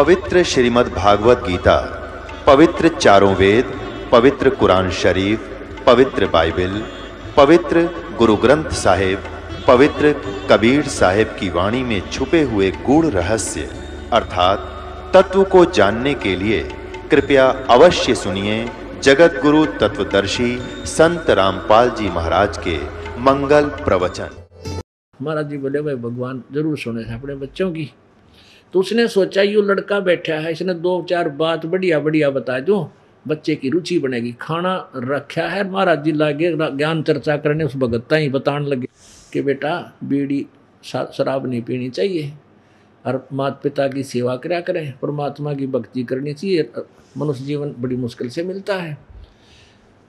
पवित्र श्रीमद् भागवत गीता, पवित्र चारों वेद, पवित्र कुरान शरीफ, पवित्र बाइबल, पवित्र गुरु ग्रंथ साहिब, पवित्र कबीर साहिब की वाणी में छुपे हुए गूढ़ रहस्य अर्थात तत्व को जानने के लिए कृपया अवश्य सुनिए जगत गुरु तत्वदर्शी संत रामपाल जी महाराज के मंगल प्रवचन। महाराज जी बोले भाई भगवान जरूर सुने अपने बच्चों की। तो उसने सोचा यूँ लड़का बैठा है, इसने दो चार बात बढ़िया बढ़िया बता दूं, बच्चे की रुचि बनेगी। खाना रखा है, महाराज जी लागे ज्ञान चर्चा करने, उस भगत ही बताने लगे कि बेटा बीड़ी शराब नहीं पीनी चाहिए और माता पिता की सेवा करा करें, परमात्मा की भक्ति करनी चाहिए, मनुष्य जीवन बड़ी मुश्किल से मिलता है।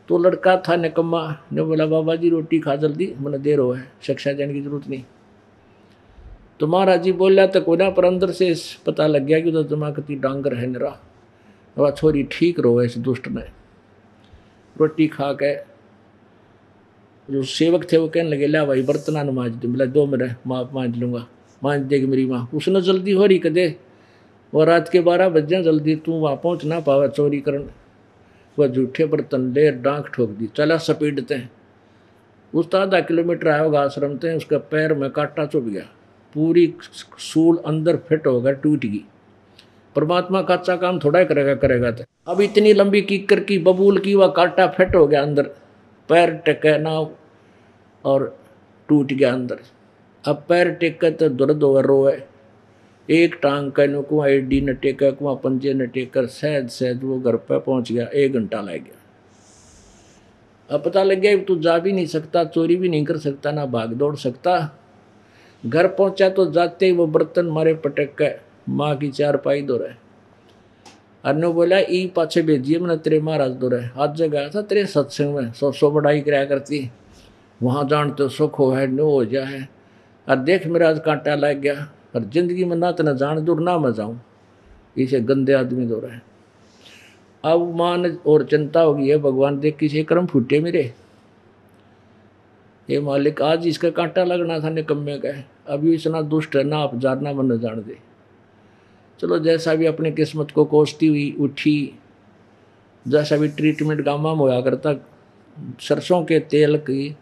तो लड़का था निकम्मा, ने बोला बाबा जी रोटी खा जल्दी, मैंने देर हो है, शिक्षा देने की जरूरत नहीं। तो महाराज जी बोला तो कोई ना, पर अंदर से पता लग गया कि उधर जमाकती डांगर है निरा, वह छोरी ठीक रो इस दुष्ट ने। रोटी खा के जो सेवक थे वो कहने लगे ला भाई बर्तना न मांज दे, बोला दो मेरे माँ मांज लूँगा, मांज देगी मेरी माँ। उसने जल्दी हो रही कदे, वह रात के 12 बज जाए, जल्दी तू वहाँ पहुँच ना पावे चोरी करने। वह झूठे बर्तन ले डांक ठोक दी, चला सपीडते हैं। उस तो आधा किलोमीटर आया होगा आश्रम से, उसका पैर में कांटा चुभ गया, पूरी सूल अंदर फिट हो गया, टूट गई। परमात्मा का अच्छा काम थोड़ा ही करेगा तो अब इतनी लंबी कीकर की बबूल की, वह कांटा फिट हो गया अंदर, पैर टेके ना और टूट गया अंदर। अब पैर टेक तो दर्द हो रोए, एक टांग का नुकुआ एडी न टेका, कुआ पंजे न टेकर सहज सहज वो घर पर पहुंच गया। 1 घंटा लग गया। अब पता लग गया तू जा भी नहीं सकता, चोरी भी नहीं कर सकता, ना भाग दौड़ सकता। घर पहुंचा तो जाते ही वो बर्तन मारे पटक के माँ की चारपाई दो रहे। अनु बोला ई पाछे भेजिए, मैंने तेरे महाराज दो रहे, आज गया था तेरे सत्संग में, 100 बढ़ाई कराया करती, वहाँ जान तो सुख हो है नो हो जाए। और देख मेरा आज कांटा लग गया, और जिंदगी में ना तो न जान दूर ना मैं जाऊँ, इसे गंदे आदमी दो रहे। अब मान और चिंता होगी है, भगवान देख किसी कर्म फूटे मेरे, ये मालिक आज इसका कांटा लगना था निकम्मे का, अभी इतना दुष्ट है ना आप जानना मन न जान दे। चलो जैसा भी अपनी किस्मत को कोसती हुई उठी, जैसा भी ट्रीटमेंट गामा में होया करता, सरसों के तेल की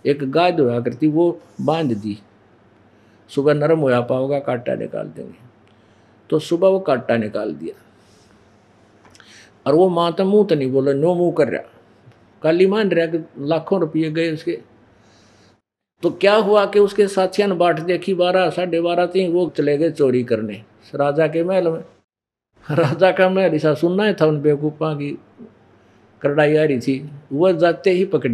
एक गाय होया करती, वो बांध दी, सुबह नरम होया पाओगा कांटा निकाल देंगे। तो सुबह वो कांटा निकाल दिया, और वो माँ तो मुँह तो नहीं बोला, नो मुँह कर रहा, काली मान रहा कि लाखों रुपये गए उसके। तो क्या हुआ कि उसके साथियों ने बाट देखी, 12 साढ़े 12 थी, वो चले गए चोरी करने राजा के महल में। राजा का महल ऐसा सुनना ही था, उन बेवकूफ़ा की करड़ाई आ रही थी। वह जाते ही पकड़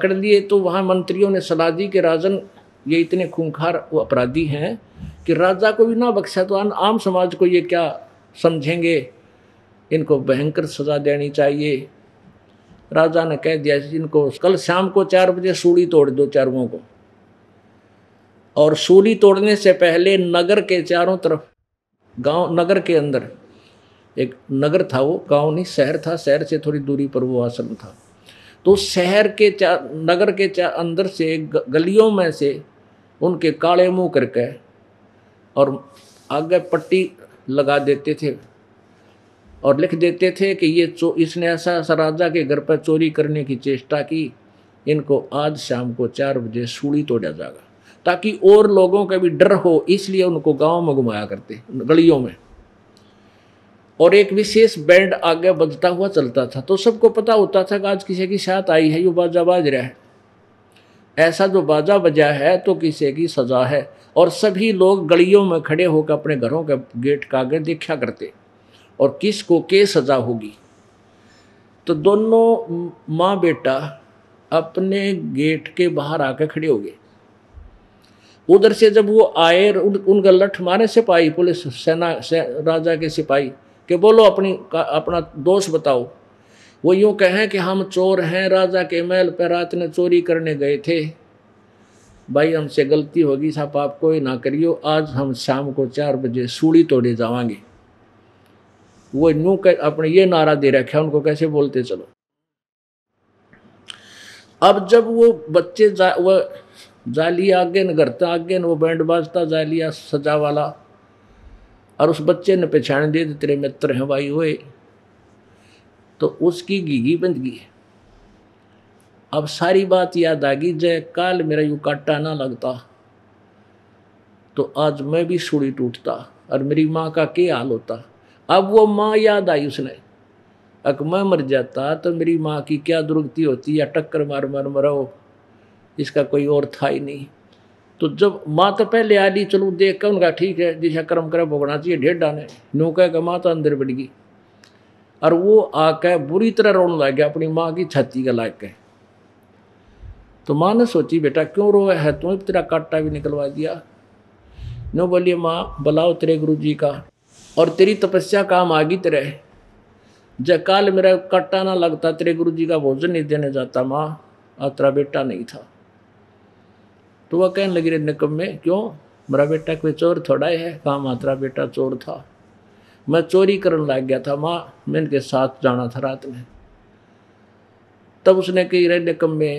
लिए। तो वहाँ मंत्रियों ने सलाह दी कि राजन ये इतने खूंखार अपराधी हैं कि राजा को भी ना बख्शा तो आम समाज को ये क्या समझेंगे, इनको भयंकर सजा देनी चाहिए। राजा ने कह दिया इनको कल शाम को 4 बजे सूली तोड़ दो चारों को, और सूली तोड़ने से पहले नगर के चारों तरफ, गांव नगर के अंदर एक नगर था, वो गांव नहीं शहर था, शहर से थोड़ी दूरी पर वो आश्रम था। तो शहर के नगर के अंदर से गलियों में से उनके काले मुंह करके और आगे पट्टी लगा देते थे और लिख देते थे कि ये इसने ऐसा राजा के घर पर चोरी करने की चेष्टा की, इनको आज शाम को 4 बजे सूली तोड़ा जाएगा, ताकि और लोगों का भी डर हो, इसलिए उनको गांव में घुमाया करते गलियों में। और एक विशेष बैंड आगे बजता हुआ चलता था, तो सबको पता होता था कि आज किसी की साथ आई है, ये बाजा बाज रहा है। ऐसा जो बाजा बजा है तो किसी की सजा है। और सभी लोग गलियों में खड़े होकर अपने घरों के गेट का आगे देखा करते और किसको के सजा होगी। तो दोनों माँ बेटा अपने गेट के बाहर आकर खड़े हो गए। उधर से जब वो आए, उनका लठ मारे सिपाही, पुलिस सेना राजा के सिपाही कि बोलो अपना दोष बताओ। वो यूँ कहें कि हम चोर हैं, राजा के महल पर रात में चोरी करने गए थे, भाई हमसे गलती होगी, साहब आप कोई ना करियो, आज हम शाम को 4 बजे सूली तोड़े जावांगे। वो यूँ अपने ये नारा दे रखा है, उनको कैसे बोलते चलो। अब जब वो बच्चे वो जाली आगे न करता आगे न, वो बैंड बाजता जालिया सजा वाला, और उस बच्चे ने पहचान दिए तो तेरे मित्र हैं भाई हुए, तो उसकी घीघी बंध गई। अब सारी बात याद आ गई, जय काल मेरा यूं काटा ना लगता तो आज मैं भी सूड़ी टूटता और मेरी माँ का क्या हाल होता। अब वो माँ याद आई उसने, अगर मैं मर जाता तो मेरी माँ की क्या दुर्गति होती, या टक्कर मार मार मरो, इसका कोई और था ही नहीं। तो जब माँ तो पहले आ ली, चलो देख कर उनका ठीक है जिसे कर्म करे भोगना चाहिए, ढेर डाने नो कह माँ तो अंदर बढ़ गई और वो आकर बुरी तरह रोने लग गया अपनी माँ की छाती का लाग के। तो माँ ने सोची बेटा क्यों रोए है, तुम्हें तेरा कांटा भी निकलवा दिया। नो बोलिए माँ बुलाओ तेरे गुरु जी का, और तेरी तपस्या काम आ गई तेरे, जब काल मेरा कांटा ना लगता तेरे गुरु जी का भोजन नहीं देने जाता माँ, और तेरा बेटा नहीं था। तो वह कहने लगी रे निकम्मे क्यों, मेरा बेटा कोई चोर थोड़ा है, कहाँ माँ तेरा बेटा चोर था, मैं चोरी करने लग गया था माँ, मैं इनके साथ जाना था रात में। तब उसने कही रे निकम्मे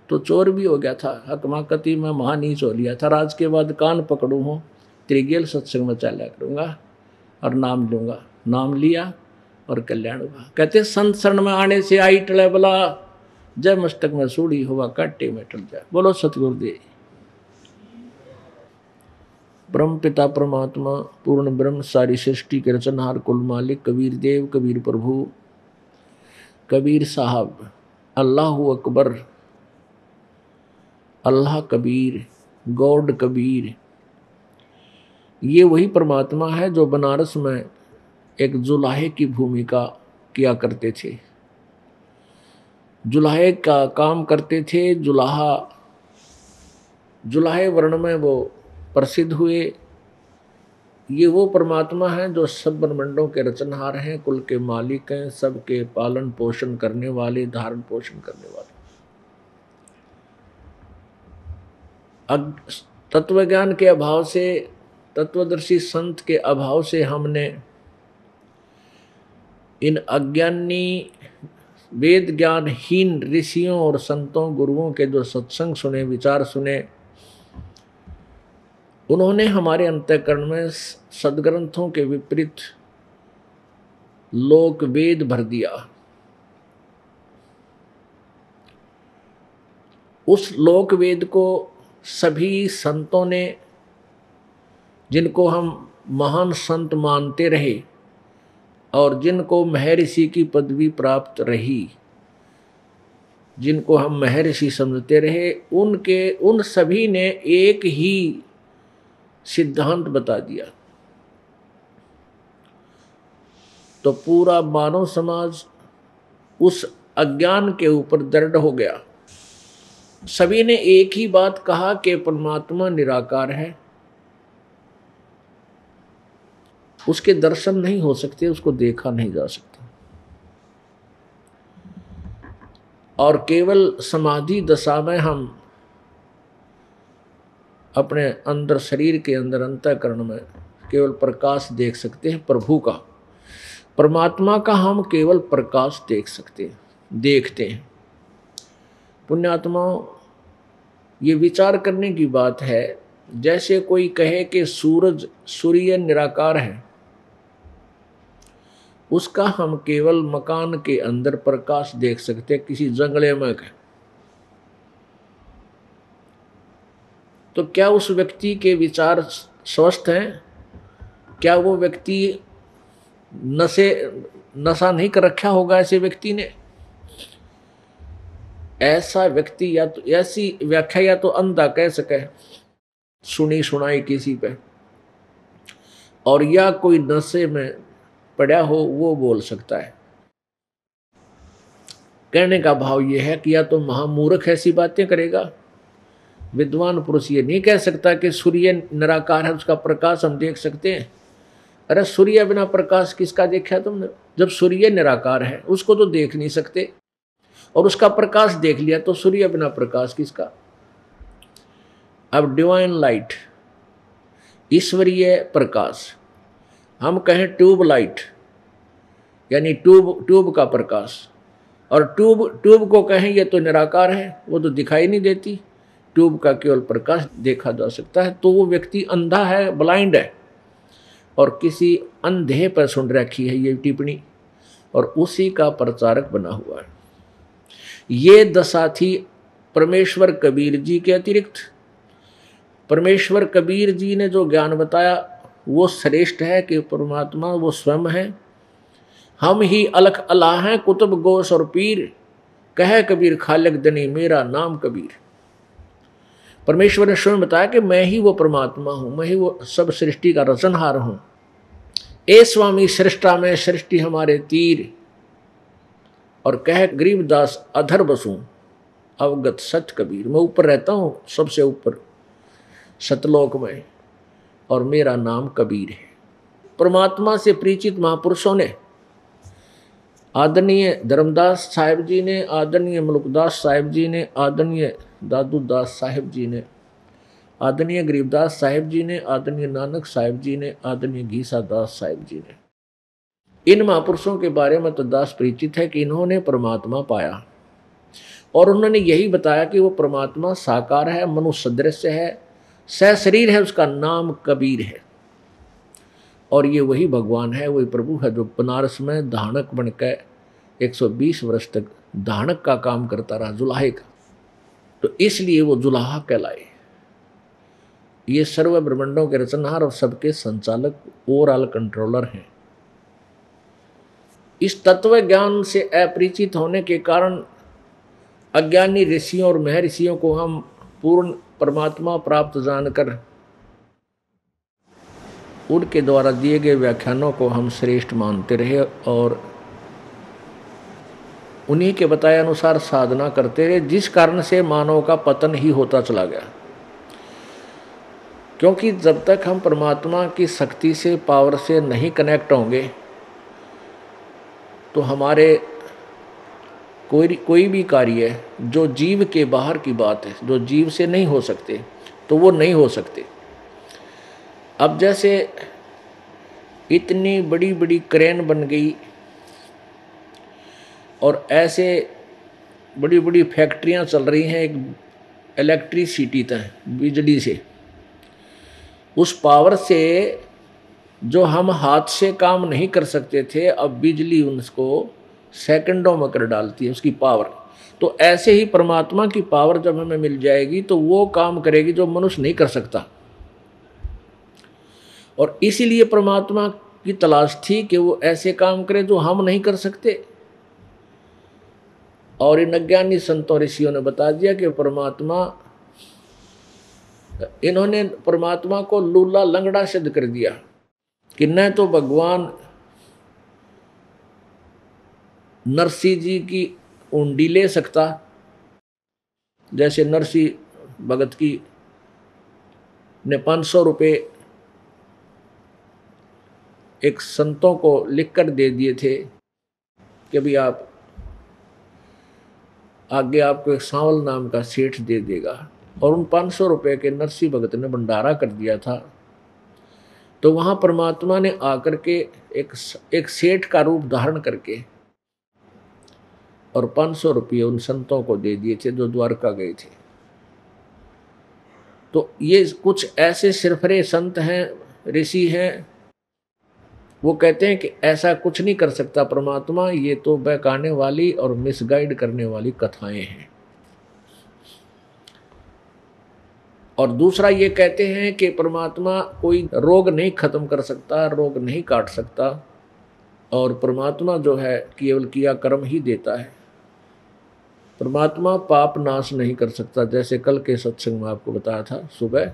तो चोर भी हो गया था, हकमा कति मैं महान ही चो लिया था, राज के बाद कान पकड़ू हूँ, तेरी गेल सत्संग में चला करूँगा और नाम लूँगा। नाम लिया और कल्याण हुआ। कहते संत शरण में आने से आई टले बला, जय मस्तक में सूढ़ी हुआ काटे में टल जाए। बोलो सतगुरुदेव। ब्रह्म पिता परमात्मा पूर्ण ब्रह्म सारी सृष्टि के रचनहार कुल मालिक कबीर देव कबीर प्रभु कबीर साहब अल्लाह अकबर अल्लाह कबीर गॉड कबीर, ये वही परमात्मा है जो बनारस में एक जुलाहे की भूमिका किया करते थे, जुलाहे का काम करते थे। जुलाहे वर्ण में वो प्रसिद्ध हुए। ये वो परमात्मा है जो सब ब्रह्मांडों के रचनहार हैं, कुल के मालिक हैं, सबके पालन पोषण करने वाले, धारण पोषण करने वाले। तत्वज्ञान के अभाव से, तत्वदर्शी संत के अभाव से हमने इन अज्ञानी वेद ज्ञानहीन ऋषियों और संतों गुरुओं के जो सत्संग सुने, विचार सुने, उन्होंने हमारे अंतःकरण में सदग्रंथों के विपरीत लोक वेद भर दिया। उस लोक वेद को सभी संतों ने, जिनको हम महान संत मानते रहे और जिनको महर्षि की पदवी प्राप्त रही, जिनको हम महर्षि समझते रहे, उन सभी ने एक ही सिद्धांत बता दिया। तो पूरा मानव समाज उस अज्ञान के ऊपर दृढ़ हो गया। सभी ने एक ही बात कहा कि परमात्मा निराकार है, उसके दर्शन नहीं हो सकते, उसको देखा नहीं जा सकता, और केवल समाधि दशा में हम अपने अंदर, शरीर के अंदर, अंतःकरण में केवल प्रकाश देख सकते हैं प्रभु का, परमात्मा का हम केवल प्रकाश देख सकते हैं, देखते हैं। पुण्यात्माओं, ये विचार करने की बात है, जैसे कोई कहे कि सूर्य निराकार है, उसका हम केवल मकान के अंदर प्रकाश देख सकते हैं, किसी जंगले में का। तो क्या उस व्यक्ति के विचार स्वस्थ हैं? क्या वो व्यक्ति नशा नहीं कर रखा होगा ऐसे व्यक्ति ने? ऐसा व्यक्ति या तो ऐसी व्याख्या या तो अंधा कह सके, सुनी सुनाई किसी पे, और या कोई नशे में पड़ा हो वो बोल सकता है। कहने का भाव ये है कि या तो महामूर्ख ऐसी बातें करेगा, विद्वान पुरुष ये नहीं कह सकता कि सूर्य निराकार है, उसका प्रकाश हम देख सकते हैं। अरे सूर्य बिना प्रकाश किसका देखा तुमने? जब सूर्य निराकार है उसको तो देख नहीं सकते, और उसका प्रकाश देख लिया तो सूर्य बिना प्रकाश किसका? अब डिवाइन लाइट, ईश्वरीय प्रकाश, हम कहें ट्यूब लाइट यानी ट्यूब का प्रकाश, और ट्यूब को कहें ये तो निराकार है, वो तो दिखाई नहीं देती, ट्यूब का केवल प्रकाश देखा जा सकता है, तो वो व्यक्ति अंधा है, ब्लाइंड है। और किसी अंधे पर सुन रखी है ये टिप्पणी और उसी का प्रचारक बना हुआ है। ये दशा थी परमेश्वर कबीर जी के अतिरिक्त। परमेश्वर कबीर जी ने जो ज्ञान बताया वो श्रेष्ठ है कि परमात्मा वो स्वयं है। हम ही अलख अल्लाह हैं कुतुब गोस और पीर, कहे कबीर खालिक दनी मेरा नाम कबीर। परमेश्वर ने स्वयं बताया कि मैं ही वो परमात्मा हूं, मैं ही वो सब सृष्टि का रचनहार हूं। ए स्वामी सृष्टा में सृष्टि हमारे तीर, और कह गरीबदास अधर बसूं अवगत सच कबीर। मैं ऊपर रहता हूं, सबसे ऊपर सतलोक में, और मेरा नाम कबीर है। परमात्मा से परिचित महापुरुषों ने, आदरणीय धर्मदास साहिब जी ने, आदरणीय मलुकदास साहिब जी ने, आदरणीय दादू दास साहिब जी ने, आदरणीय गरीबदास साहिब जी ने, आदरणीय नानक साहिब जी ने, आदरणीय घीसा दास साहिब जी ने, इन महापुरुषों के बारे में तो दास परिचित है कि इन्होंने परमात्मा पाया और उन्होंने यही बताया कि वो परमात्मा साकार है, मनुष्य सदृश्य है, सशरीर है, उसका नाम कबीर है। और ये वही भगवान है, वही प्रभु है जो बनारस में धानक बनकर 120 वर्ष तक धानक का काम करता रहा, जुलाहे का। तो इसलिए वो जुलाहा कहलाए। ये सर्व ब्रह्मांडों के रचनहार और सबके संचालक, ओवरऑल कंट्रोलर हैं। इस तत्व ज्ञान से अपरिचित होने के कारण अज्ञानी ऋषियों और महर्षियों को हम पूर्ण परमात्मा प्राप्त जानकर उनके द्वारा दिए गए व्याख्यानों को हम श्रेष्ठ मानते रहे और उन्हीं के बताए अनुसार साधना करते रहे, जिस कारण से मानव का पतन ही होता चला गया। क्योंकि जब तक हम परमात्मा की शक्ति से, पावर से नहीं कनेक्ट होंगे तो हमारे कोई भी कार्य जो जीव के बाहर की बात है, जो जीव से नहीं हो सकते, तो वो नहीं हो सकते। अब जैसे इतनी बड़ी बड़ी क्रेन बन गई और ऐसे बड़ी बड़ी फैक्ट्रियां चल रही हैं एक इलेक्ट्रिसिटी तक, बिजली से, उस पावर से जो हम हाथ से काम नहीं कर सकते थे, अब बिजली उसको सेकंडों में कर डालती है, उसकी पावर। तो ऐसे ही परमात्मा की पावर जब हमें मिल जाएगी तो वो काम करेगी जो मनुष्य नहीं कर सकता। और इसीलिए परमात्मा की तलाश थी कि वो ऐसे काम करे जो हम नहीं कर सकते। और इन अज्ञानी संतों ऋषियों ने बता दिया कि इन्होंने परमात्मा को लूला लंगड़ा सिद्ध कर दिया कि न तो भगवान नरसिंह जी की उंडी ले सकता, जैसे नरसिंह भगत की ने 500 रुपये एक संतों को लिखकर दे दिए थे कि भाई आप आगे आपको एक सांवल नाम का सेठ दे देगा, और उन 500 रुपये के नरसिंह भगत ने भंडारा कर दिया था। तो वहाँ परमात्मा ने आकर के एक सेठ का रूप धारण करके और 500 रुपये उन संतों को दे दिए थे जो द्वारका गए थे। तो ये कुछ ऐसे सिरफरे संत हैं, ऋषि हैं, वो कहते हैं कि ऐसा कुछ नहीं कर सकता परमात्मा, ये तो बहकाने वाली और मिसगाइड करने वाली कथाएं हैं। और दूसरा ये कहते हैं कि परमात्मा कोई रोग नहीं खत्म कर सकता, रोग नहीं काट सकता, और परमात्मा जो है केवल किया कर्म ही देता है। परमात्मा पाप नाश नहीं कर सकता, जैसे कल के सत्संग में आपको बताया था सुबह।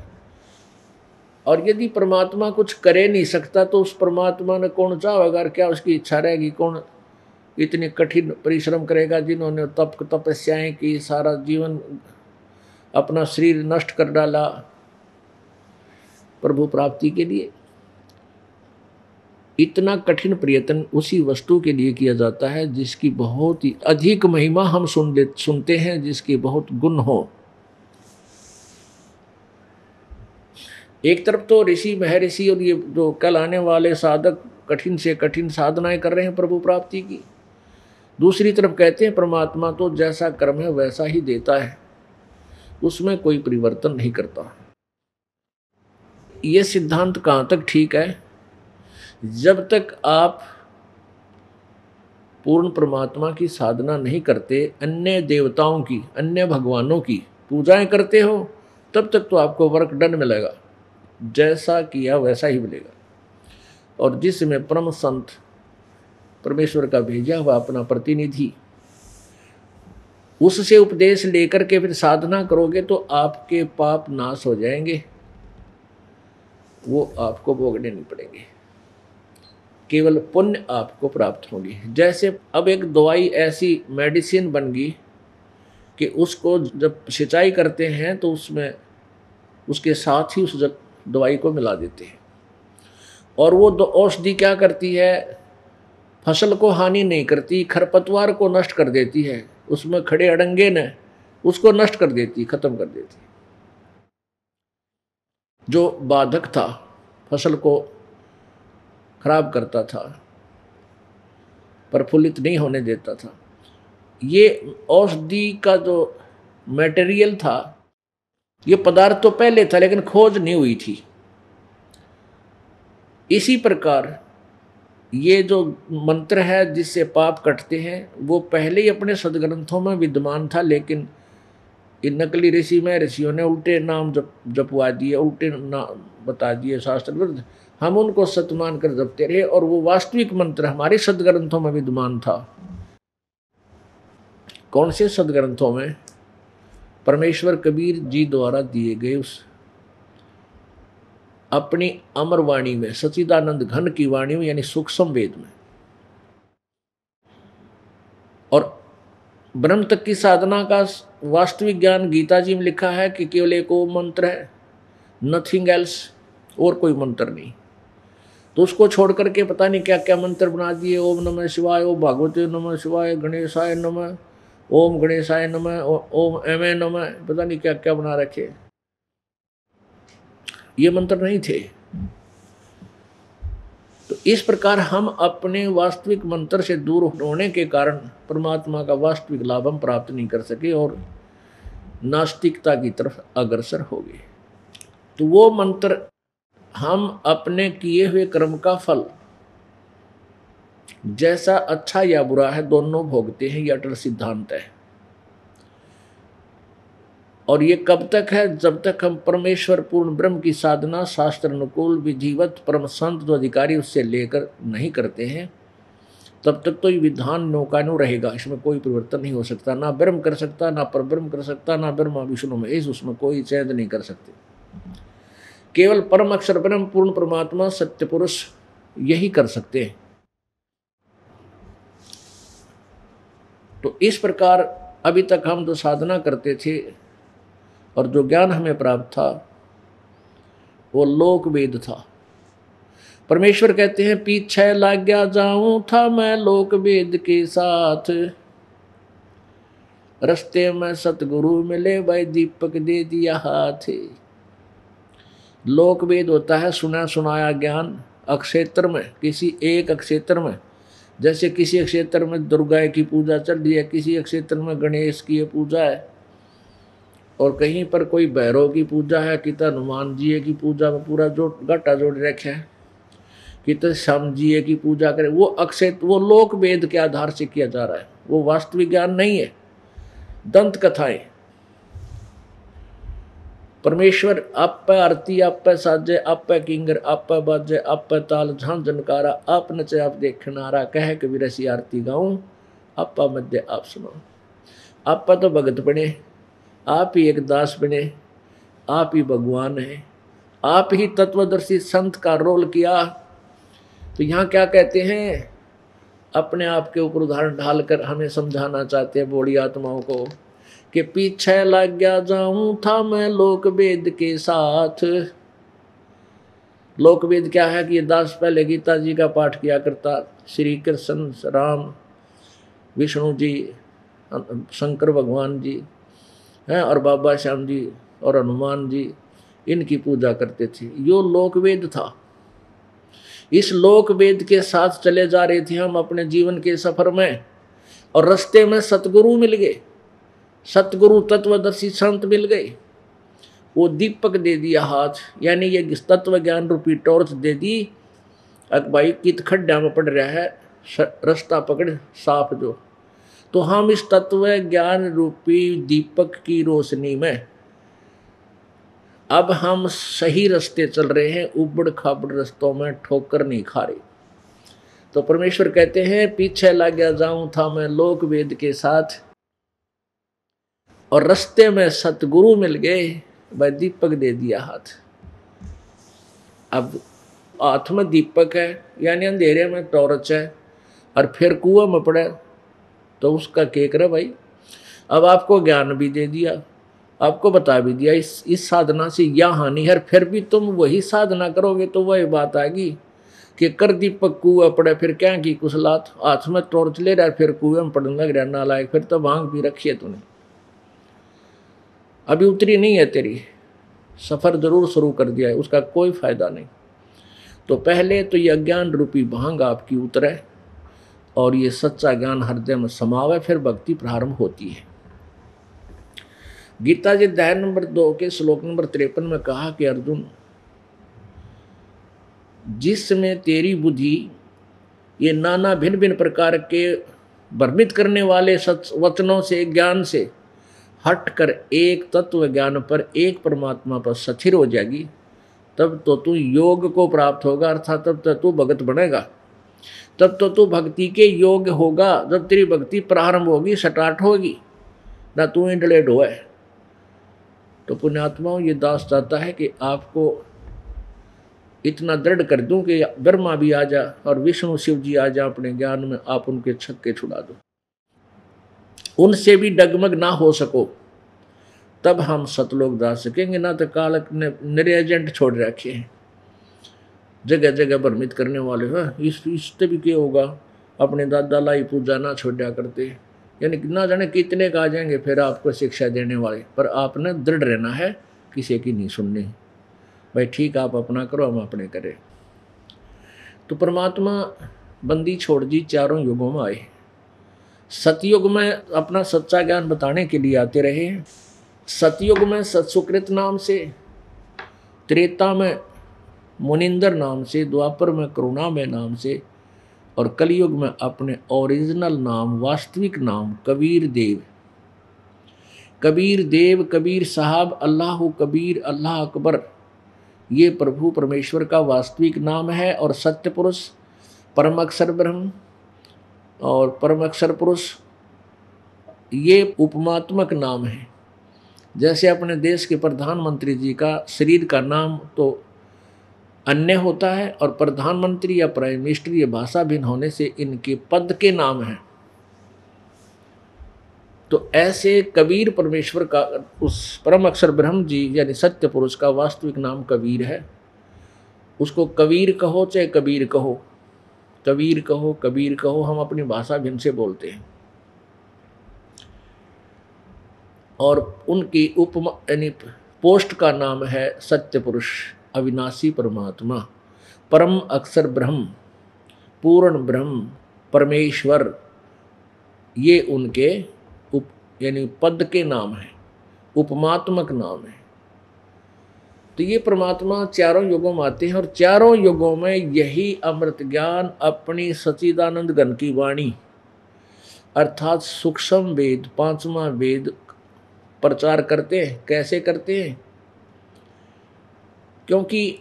और यदि परमात्मा कुछ करे नहीं सकता तो उस परमात्मा ने कौन चाहेगा, क्या उसकी इच्छा रहेगी? कौन इतने कठिन परिश्रम करेगा? जिन्होंने तपस्याएं की, सारा जीवन अपना शरीर नष्ट कर डाला प्रभु प्राप्ति के लिए। इतना कठिन प्रयत्न उसी वस्तु के लिए किया जाता है जिसकी बहुत ही अधिक महिमा हम सुनते हैं, जिसके बहुत गुण हो। एक तरफ तो ऋषि महर्षि और ये जो कल आने वाले साधक कठिन से कठिन साधनाएं कर रहे हैं प्रभु प्राप्ति की, दूसरी तरफ कहते हैं परमात्मा तो जैसा कर्म है वैसा ही देता है, उसमें कोई परिवर्तन नहीं करता। ये सिद्धांत कहाँ तक ठीक है? जब तक आप पूर्ण परमात्मा की साधना नहीं करते, अन्य देवताओं की, अन्य भगवानों की पूजाएं करते हो, तब तक तो आपको वर्क डन मिलेगा, जैसा किया वैसा ही मिलेगा। और जिसमें परम संत परमेश्वर का भेजा हुआ अपना प्रतिनिधि, उससे उपदेश लेकर के फिर साधना करोगे तो आपके पाप नाश हो जाएंगे, वो आपको भोगने नहीं पड़ेंगे, केवल पुण्य आपको प्राप्त होगी। जैसे अब एक दवाई ऐसी मेडिसिन बन गई कि उसको जब सिंचाई करते हैं तो उसमें उसके साथ ही उस दवाई को मिला देते हैं, और वो औषधि क्या करती है, फसल को हानि नहीं करती, खरपतवार को नष्ट कर देती है, उसमें खड़े अड़ंगे ने उसको नष्ट कर देती, खत्म कर देती। जो बाधक था, फसल को खराब करता था, प्रफुल्लित नहीं होने देता था, ये औषधि का जो मटेरियल था, ये पदार्थ तो पहले था लेकिन खोज नहीं हुई थी। इसी प्रकार ये जो मंत्र है जिससे पाप कटते हैं, वो पहले ही अपने सदग्रंथों में विद्यमान था, लेकिन इन नकली ऋषि में ऋषियों ने उल्टे नाम जपवा दिए, उल्टे नाम बता दिए शास्त्र विरुद्ध, हम उनको सत्य मान कर जपते रहे, और वो वास्तविक मंत्र हमारे सदग्रंथों में विद्यमान था। कौन से सदग्रंथों में? परमेश्वर कबीर जी द्वारा दिए गए उस अपनी अमर वाणी में, सच्चिदानंद घन की वाणी में, यानी सूक्ष्म वेद में। और ब्रह्म तक की साधना का वास्तविक ज्ञान गीता जी में लिखा है कि केवल एक ओम मंत्र है, नथिंग एल्स, और कोई मंत्र नहीं। तो उसको छोड़ करके पता नहीं क्या क्या मंत्र बना दिए, ओम नमः शिवाय, ओम भागवते नमः शिवाय, गणेशाय नमः, ओम गणेशाय नमः, ओम एमे नमः, पता नहीं क्या क्या बना रखे। ये मंत्र नहीं थे। तो इस प्रकार हम अपने वास्तविक मंत्र से दूर होने के कारण परमात्मा का वास्तविक लाभ हम प्राप्त नहीं कर सके और नास्तिकता की तरफ अग्रसर हो गए। तो वो मंत्र हम अपने किए हुए कर्म का फल जैसा अच्छा या बुरा है दोनों भोगते हैं, ये अटल सिद्धांत है। और ये कब तक है? जब तक हम परमेश्वर पूर्ण ब्रह्म की साधना शास्त्र अनुकूल विधिवत परम संत जो अधिकारी उससे लेकर नहीं करते हैं, तब तक तो ये विधान नौकानु रहेगा, इसमें कोई परिवर्तन नहीं हो सकता। ना ब्रह्म कर सकता, ना परब्रह्म कर सकता, ना ब्रह्मा विष्णु महेश उसमें कोई चेंज नहीं कर सकते। केवल परम अक्षर ब्रह्म पूर्ण परमात्मा सत्य पुरुष यही कर सकते हैं। तो इस प्रकार अभी तक हम जो साधना करते थे और जो ज्ञान हमें प्राप्त था वो लोक वेद था। परमेश्वर कहते हैं पीछे लग गया जाऊं था मैं लोक वेद के साथ, रस्ते में सतगुरु मिले भाई दीपक दे दिया हाथ। लोक वेद होता है सुना सुनाया ज्ञान अक्षेत्र में, किसी एक अक्षेत्र में। जैसे किसी क्षेत्र में दुर्गा की पूजा चल रही है, किसी क्षेत्र में गणेश की पूजा है, और कहीं पर कोई भैरव की पूजा है, कितना हनुमान जी की पूजा में पूरा घाटा जोड़ रखे है, कितना श्याम जी की पूजा करे। वो अक्षेत्र वो लोक वेद के आधार से किया जा रहा है, वो वास्तविक ज्ञान नहीं है, दंत कथाएं। परमेश्वर आप पे आरती, आप पे साजे, आप पे किंगर, आप पे बाजे, आप पे ताल झां जनकारा, आप नचे आप देखनारा, कह कबीर ऐसी आरती गाऊं, आपा मध्य आप सुनाओ। आपा तो भगत बने, आप ही एक दास बने, आप ही भगवान है, आप ही तत्वदर्शी संत का रोल किया। तो यहाँ क्या कहते हैं, अपने आप के ऊपर उदाहरण ढालकर हमें समझाना चाहते हैं बूढ़ी आत्माओं को कि पीछे लग गया जाऊं था मैं लोक वेद के साथ। लोक वेद क्या है कि ये दास पहले गीता जी का पाठ किया करता, श्री कृष्ण राम विष्णु जी शंकर भगवान जी हैं और बाबा श्याम जी और हनुमान जी इनकी पूजा करते थे। यो लोक वेद था। इस लोक वेद के साथ चले जा रहे थे हम अपने जीवन के सफर में, और रास्ते में सतगुरु मिल गए, सतगुरु तत्वदर्शी संत मिल गए। वो दीपक दे दिया हाथ, यानी ये तत्व ज्ञान रूपी टॉर्च दे दी अब भाई कित खड्डा में पड़ रहा है, रास्ता पकड़ साफ जो। तो हम इस तत्व ज्ञान रूपी दीपक की रोशनी में अब हम सही रास्ते चल रहे हैं, उबड़ खाबड़ रास्तों में ठोकर नहीं खा रहे। तो परमेश्वर कहते हैं पीछे लग गया जाऊं था मैं लोक वेद के साथ, और रास्ते में सतगुरु मिल गए, वह दीपक दे दिया हाथ। अब हाथ में दीपक है यानी अंधेरे में टॉर्च है, और फिर कुआं में पड़े तो उसका क्या करे भाई। अब आपको ज्ञान भी दे दिया, आपको बता भी दिया इस साधना से यह हानि है, फिर भी तुम वही साधना करोगे तो वही बात आएगी कि कर दीपक कुआं पड़े, फिर क्या की कुशलात। हाथ में टॉर्च ले रहा है फिर कुएं में पड़ने लग रहा नालायक, फिर तो भांग भी रखी है तूने, अभी उतरी नहीं है तेरी, सफर जरूर शुरू कर दिया है, उसका कोई फायदा नहीं। तो पहले तो ये अज्ञान रूपी भांग आपकी उतरे और ये सच्चा ज्ञान हृदय में समावे, फिर भक्ति प्रारंभ होती है। गीता जी अध्याय नंबर 2 के श्लोक नंबर 53 में कहा कि अर्जुन, जिसमें तेरी बुद्धि ये नाना भिन्न भिन्न प्रकार के भ्रमित करने वाले वचनों से ज्ञान से हटकर एक तत्व ज्ञान पर, एक परमात्मा पर स्थिर हो जाएगी, तब तो तू योग को प्राप्त होगा, अर्थात तब तो तू भगत बनेगा, तब तो तू भक्ति के योग्य होगा। जब तेरी भक्ति प्रारंभ होगी, स्टार्ट होगी, ना तू इंटलेट हुआ है। तो पुण्यात्माओं, ये दास चाहता है कि आपको इतना दृढ़ कर दूं कि ब्रह्मा भी आ जा और विष्णु शिव जी आ जा अपने ज्ञान में, आप उनके छक्के छुड़ा दो, उनसे भी डगमग ना हो सको, तब हम सतलोक जा सकेंगे। ना तो कालक ने मेरे एजेंट छोड़ रखे हैं जगह जगह भ्रमित करने वाले, इससे भी क्या होगा, अपने दादा लाई पूजा ना छोड़ा करते, यानी ना जाने कितने का आ जाएंगे फिर आपको शिक्षा देने वाले। पर आपने दृढ़ रहना है, किसी की नहीं सुननी भाई, ठीक आप अपना करो हम अपने करें। तो परमात्मा बंदी छोड़ जी चारों युगों में आए, सतयुग में अपना सच्चा ज्ञान बताने के लिए आते रहे। सतयुग में सत्सुकृत नाम से, त्रेता में मुनिंदर नाम से, द्वापर में करुणामय नाम से, और कलयुग में अपने ओरिजिनल नाम, वास्तविक नाम कबीर देव। कबीर देव, कबीर साहब, अल्लाह कबीर, अल्लाह अकबर, ये प्रभु परमेश्वर का वास्तविक नाम है। और सत्य पुरुष, परम अक्षर ब्रह्म और परम अक्षर पुरुष, ये उपमात्मक नाम है। जैसे अपने देश के प्रधानमंत्री जी का शरीर का नाम तो अन्य होता है, और प्रधानमंत्री या प्राइम मिनिस्टर ये भाषा भिन्न होने से इनके पद के नाम हैं। तो ऐसे कबीर परमेश्वर का, उस परम अक्षर ब्रह्म जी यानी सत्य पुरुष का वास्तविक नाम कबीर है। उसको कबीर कहो चाहे कबीर कहो, कबीर कहो कबीर कहो, हम अपनी भाषा भिन्न से बोलते हैं। और उनकी उपमा यानी पोस्ट का नाम है सत्य पुरुष, अविनाशी परमात्मा, परम अक्षर ब्रह्म, पूर्ण ब्रह्म, परमेश्वर, ये उनके यानी पद के नाम है, उपमात्मक नाम है। तो ये परमात्मा चारों युगों में आते हैं, और चारों युगों में यही अमृत ज्ञान अपनी सच्चिदानंद घन की वाणी अर्थात सूक्ष्म वेद, पांचवा वेद प्रचार करते हैं। कैसे करते हैं? क्योंकि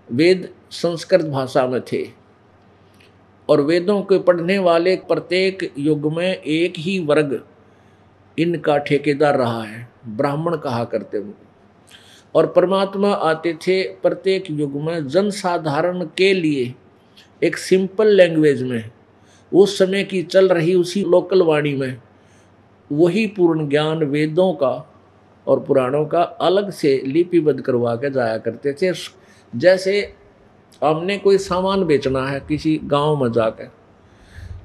वेद संस्कृत भाषा में थे, और वेदों के पढ़ने वाले प्रत्येक युग में एक ही वर्ग इनका ठेकेदार रहा है, ब्राह्मण कहा करते हैं। और परमात्मा आते थे प्रत्येक युग में जनसाधारण के लिए एक सिंपल लैंग्वेज में, उस समय की चल रही उसी लोकल वाणी में वही पूर्ण ज्ञान वेदों का और पुराणों का अलग से लिपिबद्ध करवा के जाया करते थे। जैसे हमने कोई सामान बेचना है, किसी गांव में जाकर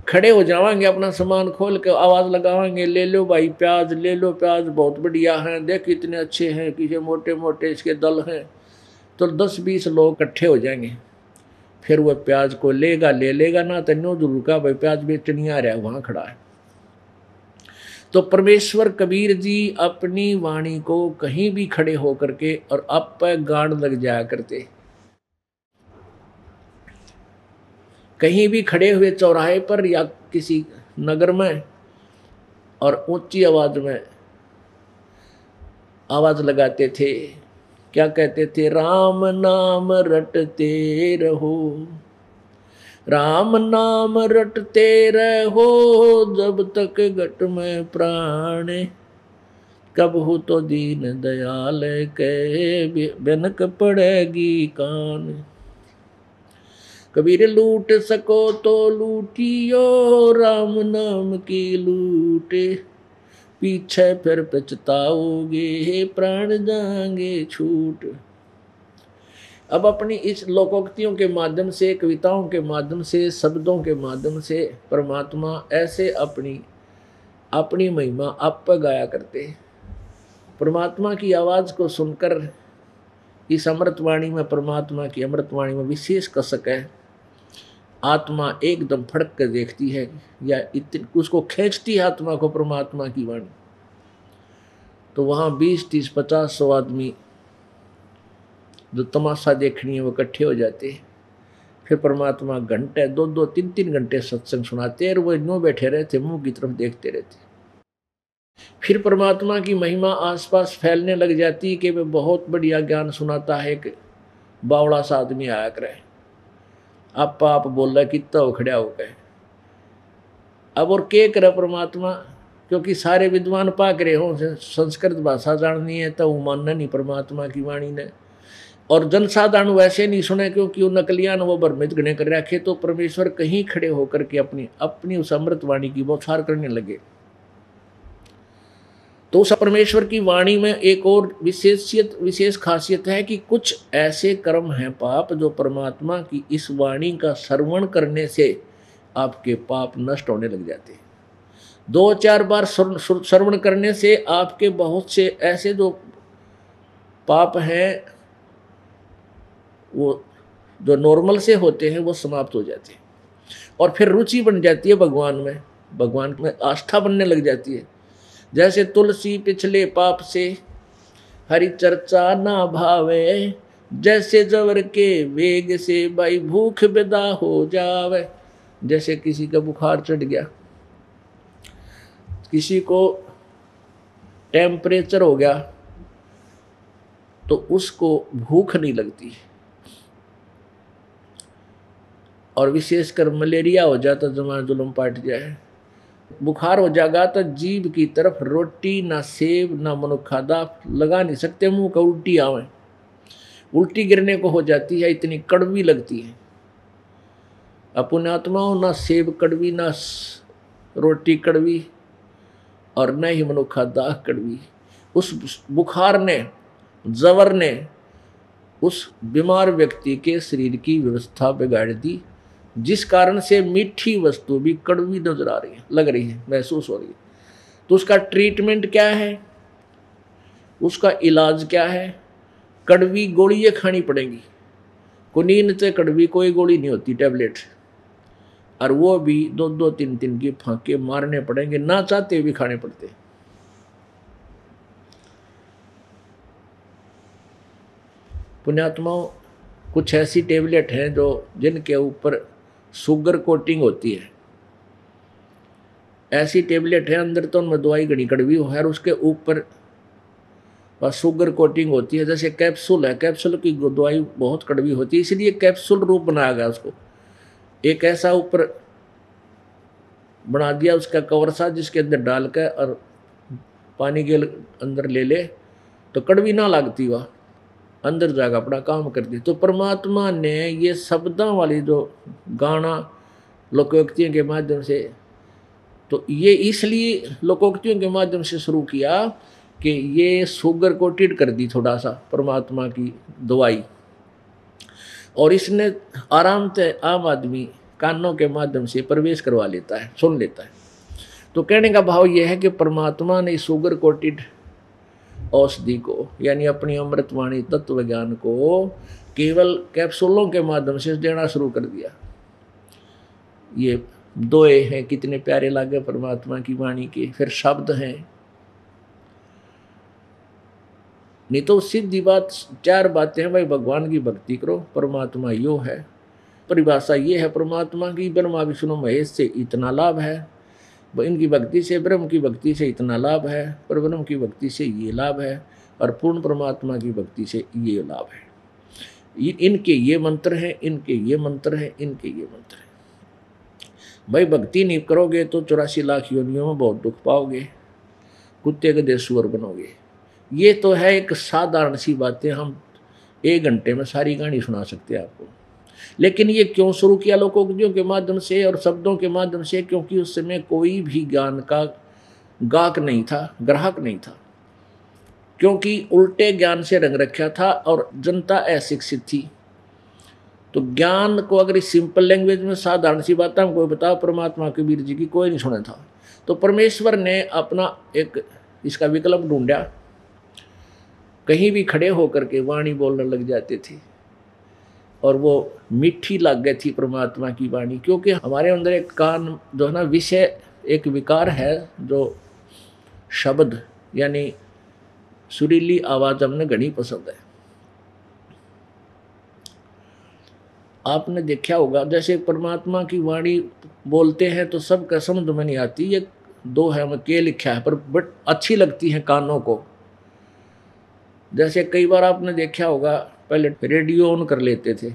खड़े हो जाएंगे, अपना सामान खोल के आवाज़ लगाएंगे, ले लो भाई प्याज, ले लो प्याज, बहुत बढ़िया हैं, देख कितने अच्छे हैं, किसी मोटे मोटे इसके दल हैं। तो 10-20 लोग इकट्ठे हो जाएंगे, फिर वह प्याज को लेगा, ले लेगा ना, तो न्यू जरूर का भाई प्याज बेचनी आ रहा है, वहाँ खड़ा है। तो परमेश्वर कबीर जी अपनी वाणी को कहीं भी खड़े होकर के और अब पर गाड़ लग जाया करते। कहीं भी खड़े हुए चौराहे पर या किसी नगर में और ऊंची आवाज में आवाज लगाते थे, क्या कहते थे? राम नाम रटते रहो, राम नाम रटते रहो, जब तक घट में प्राण, कब हो तो दीन दयाल के बिनक पड़ेगी कान। कबीर लूट सको तो लूटियो, राम नाम की लूटे, पीछे फिर पछताओगे, प्राण जाएंगे छूट। अब अपनी इस लोकोक्तियों के माध्यम से, कविताओं के माध्यम से, शब्दों के माध्यम से परमात्मा ऐसे अपनी महिमा आप पर गाया करते। परमात्मा की आवाज़ को सुनकर इस अमृतवाणी में, परमात्मा की अमृतवाणी में विशेष कसक है। आत्मा एकदम फड़क कर देखती है, या उसको खींचती है आत्मा को परमात्मा की वाणी। तो वहाँ 20, 30, 50, 100 आदमी जो तमाशा देखनी है वो इकट्ठे हो जाते। फिर परमात्मा घंटे 2-2, 3-3 घंटे सत्संग सुनाते और वो यूँ बैठे रहते, मुंह की तरफ देखते रहते। फिर परमात्मा की महिमा आसपास फैलने लग जाती कि वे बहुत बढ़िया ज्ञान सुनाता है। एक बावड़ा सा आदमी आया करे, आप बोल रहा कितना हो खड़ा हो गए। अब और के करे परमात्मा, क्योंकि सारे विद्वान पाक रहे हों, संस्कृत भाषा जाननी है तो वो मानना नहीं परमात्मा की वाणी ने। और जनसाधारण वैसे नहीं सुने, क्योंकि वो नकलियान वो भ्रमित गणे कर रखे। तो परमेश्वर कहीं खड़े होकर के अपनी उस अमृत वाणी की बौछार करने लगे। तो उस परमेश्वर की वाणी में एक और विशेष खासियत है कि कुछ ऐसे कर्म हैं पाप, जो परमात्मा की इस वाणी का श्रवण करने से आपके पाप नष्ट होने लग जाते हैं। 2-4 बार श्रवण करने से आपके बहुत से ऐसे जो पाप हैं, वो जो नॉर्मल से होते हैं, वो समाप्त हो जाते हैं। और फिर रुचि बन जाती है भगवान में आस्था बनने लग जाती है। जैसे तुलसी पिछले पाप से हरि चर्चा ना भावे, जैसे जवर के वेग से भाई भूख बेदा हो जावे। जैसे किसी का बुखार चढ़ गया, किसी को टेम्परेचर हो गया, तो उसको भूख नहीं लगती। और विशेषकर मलेरिया हो जाता, जमा जुलम पाट जाए, बुखार हो जाएगा तो जीभ की तरफ रोटी ना सेब ना मनुखादा लगा नहीं सकते, मुंह का उल्टी आवे, उल्टी गिरने को हो जाती है, इतनी कड़वी लगती है। पुण्यात्माओं, ना सेब कड़वी, ना रोटी कड़वी, और न ही मनुखादा कड़वी। उस बुखार ने, जवर ने उस बीमार व्यक्ति के शरीर की व्यवस्था बिगाड़ दी, जिस कारण से मीठी वस्तु भी कड़वी नजर आ रही है, लग रही है, महसूस हो रही है। तो उसका ट्रीटमेंट क्या है, उसका इलाज क्या है? कड़वी गोलियां खानी पड़ेंगी। कुनीन से कड़वी कोई गोली नहीं होती, टैबलेट, और वो भी 2-2, 3-3 की फांके मारने पड़ेंगे, ना चाहते भी खाने पड़ते। पुण्यात्माओं, कुछ ऐसी टेबलेट हैं जिनके ऊपर शुगर कोटिंग होती है। ऐसी टेबलेट है, अंदर तो उनमें दवाई घनी कड़वी हो है, और उसके ऊपर शुगर कोटिंग होती है। जैसे कैप्सूल है, कैप्सूल की दवाई बहुत कड़वी होती है, इसलिए कैप्सूल रूप बनाया गया उसको। एक ऐसा ऊपर बना दिया उसका कवर सा, जिसके अंदर डाल कर और पानी के अंदर ले ले तो कड़वी ना लगती, वह अंदर जाकर अपना काम कर दी। तो परमात्मा ने ये शब्दों वाली जो गाना लोकोक्तियों के माध्यम से, तो ये इसलिए लोकोक्तियों के माध्यम से शुरू किया कि ये शुगर कोटेड कर दी थोड़ा सा परमात्मा की दवाई, और इसने आराम से आम आदमी कानों के माध्यम से प्रवेश करवा लेता है, सुन लेता है। तो कहने का भाव यह है कि परमात्मा ने शुगर कोटेड औषधि को, यानी अपनी अमृतवाणी तत्व ज्ञान को केवल कैप्सूलों के माध्यम से देना शुरू कर दिया। ये दोए हैं, कितने प्यारे लागे परमात्मा की वाणी के। फिर शब्द हैं, नहीं तो सीधी बात 4 बातें हैं भाई, भगवान की भक्ति करो, परमात्मा यो है, परिभाषा ये है परमात्मा की, ब्रह्मा विष्णु महेश से इतना लाभ है, इनकी भक्ति से, ब्रह्म की भक्ति से इतना लाभ है, पर ब्रह्म की भक्ति से ये लाभ है, और पूर्ण परमात्मा की भक्ति से ये लाभ है। इनके ये मंत्र हैं, इनके ये मंत्र हैं, इनके ये मंत्र हैं। भाई भक्ति नहीं करोगे तो 84 लाख योनियों में बहुत दुख पाओगे, कुत्ते गधे सुअर बनोगे। ये तो है एक साधारण सी बातें, हम 1 घंटे में सारी कहानी सुना सकते हैं आपको। लेकिन ये क्यों शुरू किया लोकोक्तियों के माध्यम से और शब्दों के माध्यम से? क्योंकि उस समय कोई भी ज्ञान का गाहक नहीं था, ग्राहक नहीं था, क्योंकि उल्टे ज्ञान से रंग रखा था और जनता अशिक्षित थी। तो ज्ञान को अगर सिंपल लैंग्वेज में साधारण सी बात हमको बताओ, परमात्मा कबीर जी की कोई नहीं सुना था। तो परमेश्वर ने अपना एक इसका विकल्प ढूंढा। कहीं भी खड़े होकर के वाणी बोलने लग जाते थे और वो मीठी लग गई थी परमात्मा की वाणी। क्योंकि हमारे अंदर एक कान जो है ना, विषय एक विकार है, जो शब्द यानी सुरीली आवाज हमने घनी पसंद है। आपने देखा होगा जैसे परमात्मा की वाणी बोलते हैं तो सबका समझ में नहीं आती, ये 2 है में के लिखा है, पर बट अच्छी लगती है कानों को। जैसे कई बार आपने देखा होगा पहले रेडियो ऑन कर लेते थे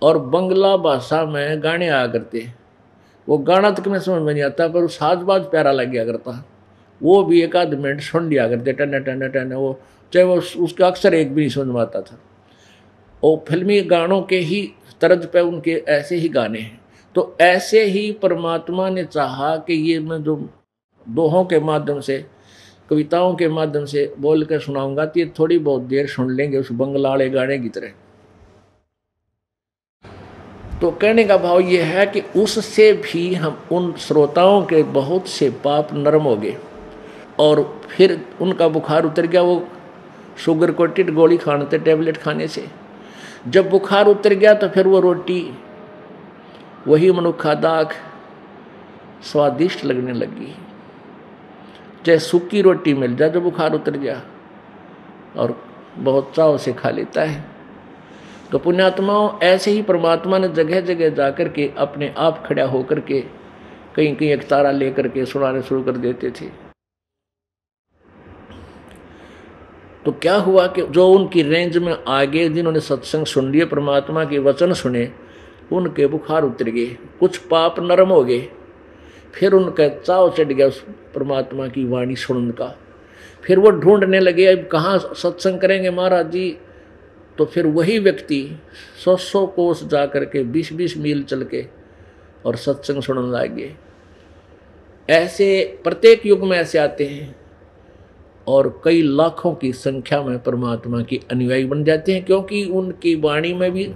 और बंगला भाषा में गाने आया करते, वो गाना तक में समझ में नहीं आता पर साज बाज प्यारा लग गया करता, वो भी 1 आध मिनट सुन लिया करते, टन टन टन, वो चाहे वो उसका अक्सर एक भी नहीं समझ में आता था। और फिल्मी गानों के ही तर्ज पे उनके ऐसे ही गाने हैं। तो ऐसे ही परमात्मा ने चाहा कि ये मैं जो दोहों के माध्यम से, कविताओं के माध्यम से बोल कर सुनाऊंगा तो ये थोड़ी बहुत देर सुन लेंगे उस बंगला वाले गाने की तरह। तो कहने का भाव ये है कि उससे भी हम उन श्रोताओं के बहुत से पाप नरम हो गए और फिर उनका बुखार उतर गया। वो शुगर कोटेड गोली खाने थे, टेबलेट खाने से जब बुखार उतर गया तो फिर वो रोटी, वही मनुखा दाग स्वादिष्ट लगने लगी। चाहे सूखी रोटी मिल जाए, जब बुखार उतर गया और बहुत चाव से खा लेता है। तो पुण्यात्माओं, ऐसे ही परमात्मा ने जगह जगह जाकर के अपने आप खड़ा होकर के कहीं कहीं एक तारा लेकर के सुनाने शुरू कर देते थे। तो क्या हुआ कि जो उनकी रेंज में आगे जिन्होंने सत्संग सुन लिए, परमात्मा के वचन सुने, उनके बुखार उतर गए, कुछ पाप नरम हो गए, फिर उनका चाव चढ़ गया उस परमात्मा की वाणी सुनने का। फिर वो ढूंढने लगे अब कहाँ सत्संग करेंगे महाराज जी। तो फिर वही व्यक्ति 100 कोस जा कर के 20 मील चल के और सत्संग सुनने लगे। ऐसे प्रत्येक युग में ऐसे आते हैं और कई लाखों की संख्या में परमात्मा की अनुयायी बन जाते हैं, क्योंकि उनकी वाणी में भी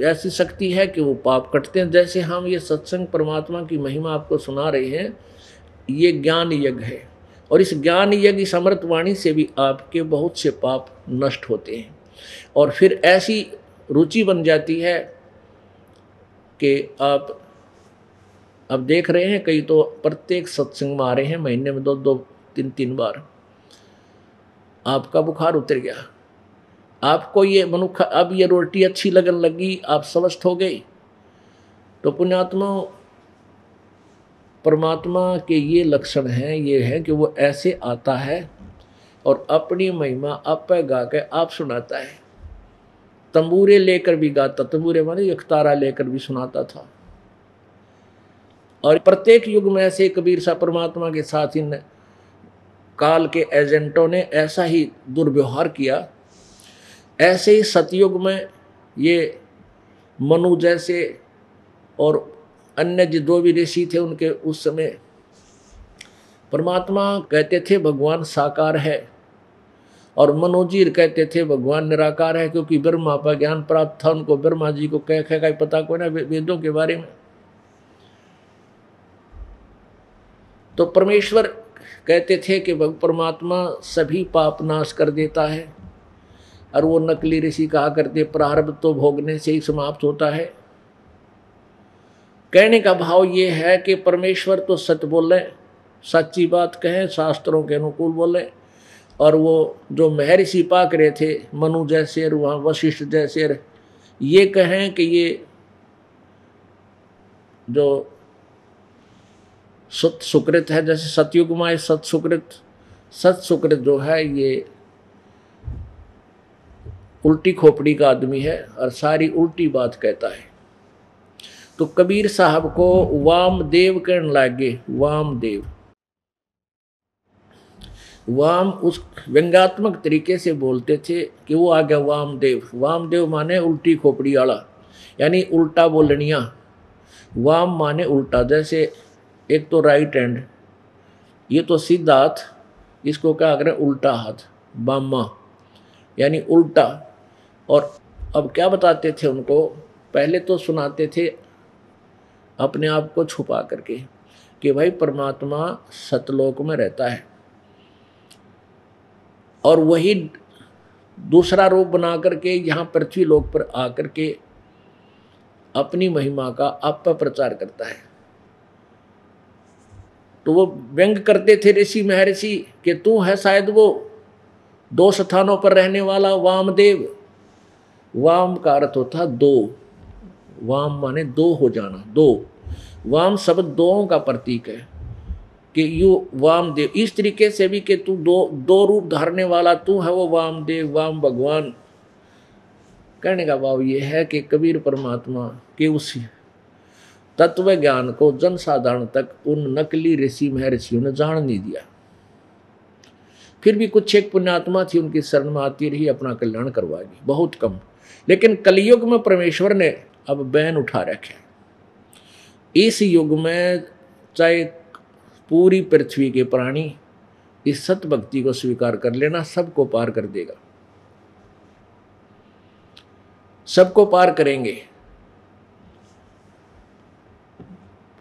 ऐसी शक्ति है कि वो पाप कटते हैं। जैसे हम ये सत्संग परमात्मा की महिमा आपको सुना रहे हैं, ये ज्ञान यज्ञ है और इस ज्ञान यज्ञ समर्थ वाणी से भी आपके बहुत से पाप नष्ट होते हैं। और फिर ऐसी रुचि बन जाती है कि आप अब देख रहे हैं कई तो प्रत्येक सत्संग में आ रहे हैं, महीने में 2-2, 3-3 बार। आपका बुखार उतर गया, आपको ये मनुष्य अब ये रोटी अच्छी लगने लगी, आप स्वस्थ हो गए। तो पुण्यात्मा, परमात्मा के ये लक्षण हैं, ये है कि वो ऐसे आता है और अपनी महिमा आप पे गा के आप सुनाता है। तंबूरे लेकर भी गाता, तंबूरे माने एक तारा लेकर भी सुनाता था। और प्रत्येक युग में ऐसे कबीर सा परमात्मा के साथ इन काल के एजेंटों ने ऐसा ही दुर्व्यवहार किया। ऐसे ही सतयुग में ये मनु जैसे और अन्य जो भी ऋषि थे, उनके उस समय परमात्मा कहते थे भगवान साकार है और मनोजीर कहते थे भगवान निराकार है, क्योंकि ब्रह्मा पर ज्ञान प्राप्त था उनको। ब्रह्मा जी को कह का पता कोई ना वेदों के बारे में। तो परमेश्वर कहते थे कि परमात्मा सभी पाप नाश कर देता है, और वो नकली ऋषि कहा करते प्रारब्ध तो भोगने से ही समाप्त होता है। कहने का भाव ये है कि परमेश्वर तो सत्य बोले, सच्ची बात कहें, शास्त्रों के अनुकूल बोले। और वो जो महर्षि पाक रहे थे, मनु जैसे, वहाँ वशिष्ठ जैसे, ये कहें कि ये जो सत सुकृत है, जैसे सतयुग में सत सुकृत जो है ये उल्टी खोपड़ी का आदमी है और सारी उल्टी बात कहता है। तो कबीर साहब को वामदेव कहने लगे। वाम उस व्यंग्यात्मक तरीके से बोलते थे कि वो आ गया वामदेव माने उल्टी खोपड़ी वाला, यानी उल्टा बोलनिया। वाम माने उल्टा, जैसे एक तो राइट हैंड, ये तो सीधा हाथ, इसको क्या करें उल्टा हाथ, बामा यानी उल्टा। और अब क्या बताते थे उनको, पहले तो सुनाते थे अपने आप को छुपा करके कि भाई परमात्मा सतलोक में रहता है, और वही दूसरा रूप बना करके यहाँ पृथ्वी लोक पर आकर के अपनी महिमा का आप पर प्रचार करता है। तो वो व्यंग करते थे ऋषि महर्षि कि तू है शायद वो 2 स्थानों पर रहने वाला वामदेव। वाम का अर्थ होता 2, वाम माने 2 हो जाना, 2। वाम शब्द 2 का प्रतीक है कि यू वामदेव, इस तरीके से भी कि तू दो रूप धारने वाला तू है वो वामदेव, वाम भगवान। कहने का भाव ये है कि कबीर परमात्मा के उस तत्व ज्ञान को जनसाधारण तक उन नकली ऋषि महर्षियों ने जान नहीं दिया। फिर भी कुछ एक पुण्यात्मा थी, उनकी शरण में आती रही, अपना कल्याण करवाएगी, बहुत कम। लेकिन कलयुग में परमेश्वर ने अब बैन उठा रखे। इस युग में चाहे पूरी पृथ्वी के प्राणी इस सत भक्ति को स्वीकार कर लेना, सबको पार कर देगा, सबको पार करेंगे।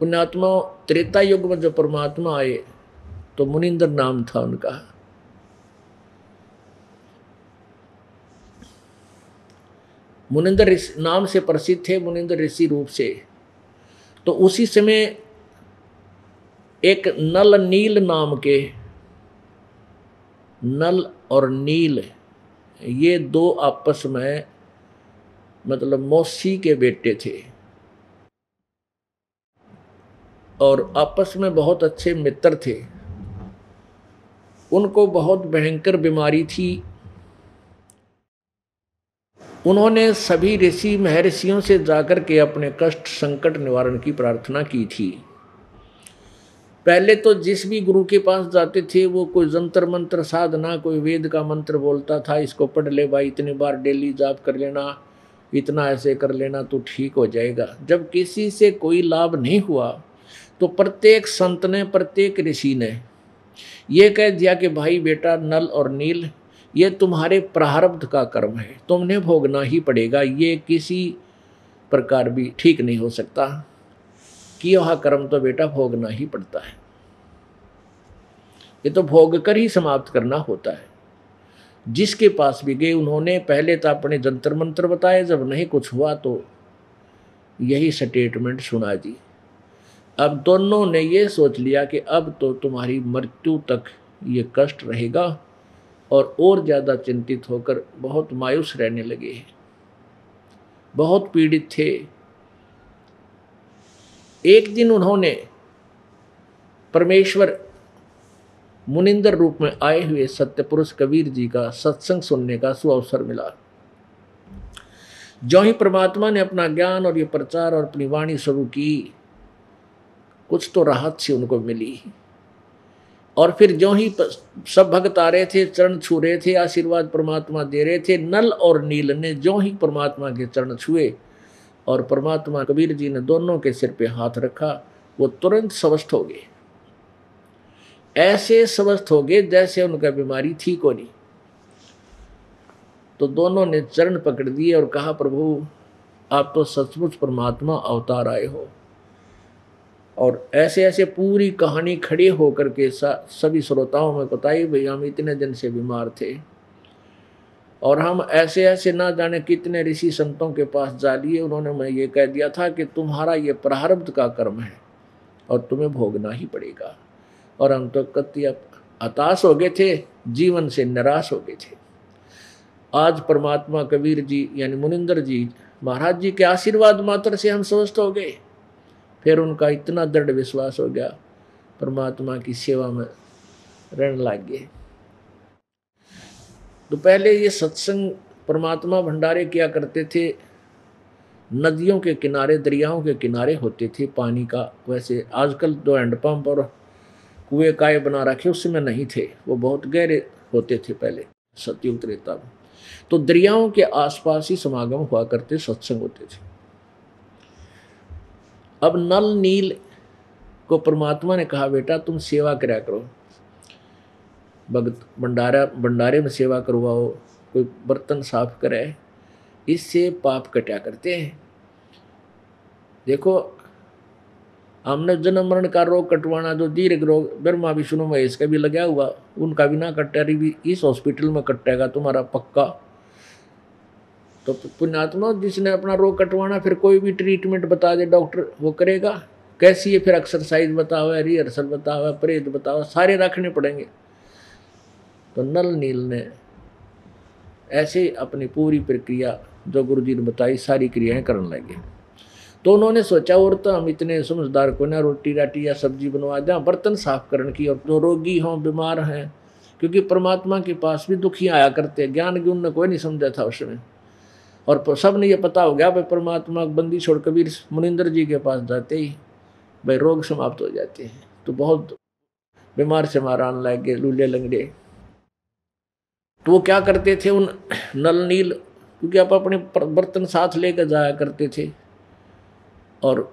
पुण्यात्मा त्रेता युग में जो परमात्मा आए तो मुनिंदर नाम था उनका। मुनिंदर नाम से प्रसिद्ध थे, मुनिंदर ऋषि रूप से। तो उसी समय एक नल नील नाम के, नल और नील ये 2 आपस में मतलब मौसी के बेटे थे और आपस में बहुत अच्छे मित्र थे। उनको बहुत भयंकर बीमारी थी। उन्होंने सभी ऋषि महर्षियों से जाकर के अपने कष्ट संकट निवारण की प्रार्थना की थी। पहले तो जिस भी गुरु के पास जाते थे वो कोई जंतर मंत्र साधना, कोई वेद का मंत्र बोलता था, इसको पढ़ ले भाई, इतनी बार डेली जाप कर लेना, इतना ऐसे कर लेना तो ठीक हो जाएगा। जब किसी से कोई लाभ नहीं हुआ तो प्रत्येक संत ने, प्रत्येक ऋषि ने ये कह दिया कि भाई बेटा नल और नील ये तुम्हारे प्रारब्ध का कर्म है, तुमने भोगना ही पड़ेगा, ये किसी प्रकार भी ठीक नहीं हो सकता कि यह कर्म तो बेटा भोगना ही पड़ता है, ये तो भोग कर ही समाप्त करना होता है। जिसके पास भी गए उन्होंने पहले तो अपने जंतर मंत्र बताए, जब नहीं कुछ हुआ तो यही स्टेटमेंट सुना दी। अब दोनों ने ये सोच लिया कि अब तो तुम्हारी मृत्यु तक ये कष्ट रहेगा, और ज़्यादा चिंतित होकर बहुत मायूस रहने लगे, बहुत पीड़ित थे। एक दिन उन्होंने परमेश्वर मुनिंदर रूप में आए हुए सत्य पुरुष कबीर जी का सत्संग सुनने का सुअवसर मिला। जो ही परमात्मा ने अपना ज्ञान और ये प्रचार और अपनी वाणी शुरू की, कुछ तो राहत सी उनको मिली। और फिर जो ही सब भक्त आ रहे थे, चरण छू रहे थे, आशीर्वाद परमात्मा दे रहे थे, नल और नील ने जो ही परमात्मा के चरण छुए और परमात्मा कबीर जी ने दोनों के सिर पे हाथ रखा, वो तुरंत स्वस्थ हो गए। ऐसे स्वस्थ हो गए जैसे उनका बीमारी ठीक हो नहीं। तो दोनों ने चरण पकड़ दिए और कहा, प्रभु आप तो सचमुच परमात्मा अवतार आए हो। और ऐसे ऐसे पूरी कहानी खड़े होकर के सभी श्रोताओं में बताई, भाई हम इतने दिन से बीमार थे और हम ऐसे ऐसे ना जाने कितने ऋषि संतों के पास जा लिए, उन्होंने मैं ये कह दिया था कि तुम्हारा ये प्रारब्ध का कर्म है और तुम्हें भोगना ही पड़ेगा। और हम तो कति हताश हो गए थे, जीवन से निराश हो गए थे। आज परमात्मा कबीर जी यानी मुनिंदर जी महाराज जी के आशीर्वाद मात्र से हम स्वस्थ हो गए। फिर उनका इतना दृढ़ विश्वास हो गया, परमात्मा की सेवा में रहने लग गए। तो पहले ये सत्संग परमात्मा भंडारे किया करते थे, नदियों के किनारे, दरियाओं के किनारे होते थे पानी का। वैसे आजकल तो हैंडपंप और कुएं काय बना रखे, उसमें नहीं थे, वो बहुत गहरे होते थे पहले सतयुग त्रेता में। तो दरियाओं के आसपास ही समागम हुआ करते, सत्संग होते थे। अब नल नील को परमात्मा ने कहा, बेटा तुम सेवा करा करो, भगत भंडारे में सेवा करवाओ, कोई बर्तन साफ करे, इससे पाप कटा करते हैं। देखो हमने जन्म मरण का रोग कटवाना, जो दीर्घ रोग ब्रह्मा विष्णु महेश का भी लगा हुआ, उनका भी ना कटे, भी इस हॉस्पिटल में कटेगा तुम्हारा पक्का। तो पुण्यात्मा जिसने अपना रोग कटवाना, फिर कोई भी ट्रीटमेंट बता दे डॉक्टर, वो करेगा कैसी है? फिर एक्सरसाइज बताओ, रिहर्सल बताओ, परहेज बताओ, सारे रखने पड़ेंगे। तो नल नील ने ऐसे अपनी पूरी प्रक्रिया जो गुरु जी ने बताई, सारी क्रियाएं करने लगे। तो उन्होंने सोचा, और तो हम इतने समझदार को ना रोटी राटी या सब्जी बनवा दें, बर्तन साफ करने की, और जो रोगी हों, बीमार हैं, क्योंकि परमात्मा के पास भी दुखी आया करते, ज्ञान की उनने कोई नहीं समझा था उस समय। और सब ने ये पता हो गया भाई परमात्मा बंदी छोड़ कबीर मुनिंदर जी के पास जाते ही भाई रोग समाप्त हो जाते हैं। तो बहुत बीमार से मारान लग गए, लूले लंगड़े। तो वो क्या करते थे, उन नल नील, क्योंकि आप अपने बर्तन साथ लेकर जाया करते थे और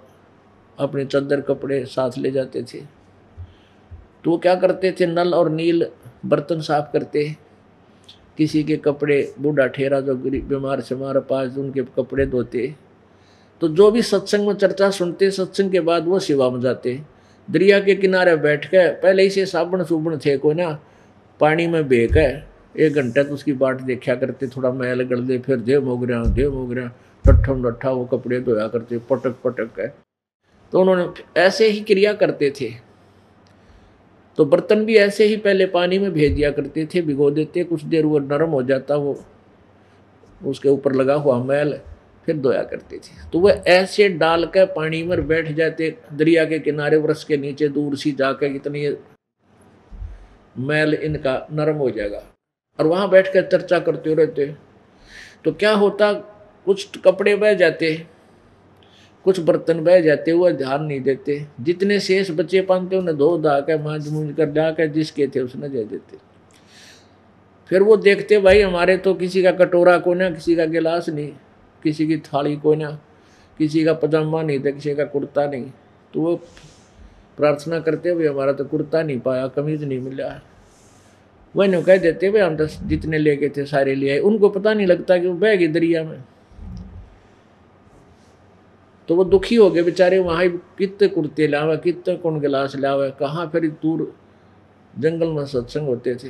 अपने चादर कपड़े साथ ले जाते थे। तो वो क्या करते थे, नल और नील बर्तन साफ करते, किसी के कपड़े, बूढ़ा ठेरा जो बीमार से मारा पास, उनके कपड़े धोते। तो जो भी सत्संग में चर्चा सुनते, सत्संग के बाद वो सेवा में जाते। दरिया के किनारे बैठ के, पहले ही से साबुन सुबुन थे कोई ना, पानी में बह के 1 घंटा तो उसकी बाट देखा करते, थोड़ा मैल गड़ दे, फिर दे मोगरिया टट्ठा वो कपड़े धोया करते, पटक के। तो उन्होंने ऐसे ही क्रिया करते थे। तो बर्तन भी ऐसे ही पहले पानी में भेज दिया करते थे, भिगो देते, कुछ देर वो नरम हो जाता, वो उसके ऊपर लगा हुआ मैल, फिर धोया करते थे। तो वह ऐसे डाल कर पानी में बैठ जाते दरिया के किनारे, वृक्ष के नीचे दूर सी जाकर, इतनी मैल इनका नरम हो जाएगा, और वहां बैठ कर चर्चा करते रहते। तो क्या होता, कुछ कपड़े बह जाते, कुछ बर्तन बह जाते, वो ध्यान नहीं देते, जितने शेष बचे पानते उन्हें धो धा के मांझ मूंझ कर जाकर जिसके थे उसने दे देते। फिर वो देखते, भाई हमारे तो किसी का कटोरा कोई ना, किसी का गिलास नहीं, किसी की थाली कोई ना, किसी का पजामा नहीं था, किसी का कुर्ता नहीं। तो वो प्रार्थना करते, भाई हमारा तो कुर्ता नहीं पाया, कमीज नहीं मिला। वह नो कह देते, भाई हम तो जितने ले गए थे सारे ले आए। उनको पता नहीं लगता कि वो बह गए दरिया में। तो वो दुखी हो गए बेचारे, वहाँ कितने कुर्ते लावे, कितने कौन गिलास लावे, कहाँ फिर दूर जंगल में सत्संग होते थे।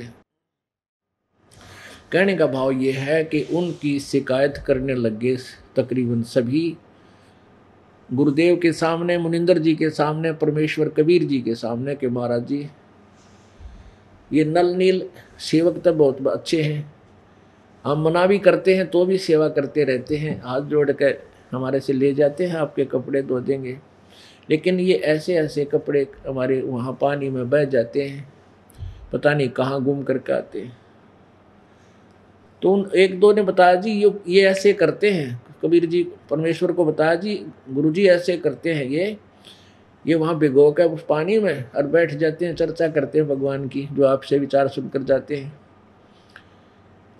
कहने का भाव ये है कि उनकी शिकायत करने लगे तकरीबन सभी, गुरुदेव के सामने, मुनिंदर जी के सामने, परमेश्वर कबीर जी के सामने, कि महाराज जी ये नल नील सेवक तो बहुत अच्छे हैं, हम मना भी करते हैं तो भी सेवा करते रहते हैं, हाथ जोड़ कर हमारे से ले जाते हैं, आपके कपड़े धो देंगे, लेकिन ये ऐसे ऐसे कपड़े हमारे वहाँ पानी में बह जाते हैं, पता नहीं कहाँ गुम करके आते हैं। तो उन 1-2 ने बताया, जी ये ऐसे करते हैं। कबीर जी परमेश्वर को बताया, जी गुरु जी ऐसे करते हैं, ये वहाँ भिगो कर उस पानी में और बैठ जाते हैं, चर्चा करते हैं भगवान की, जो आपसे विचार सुनकर जाते हैं,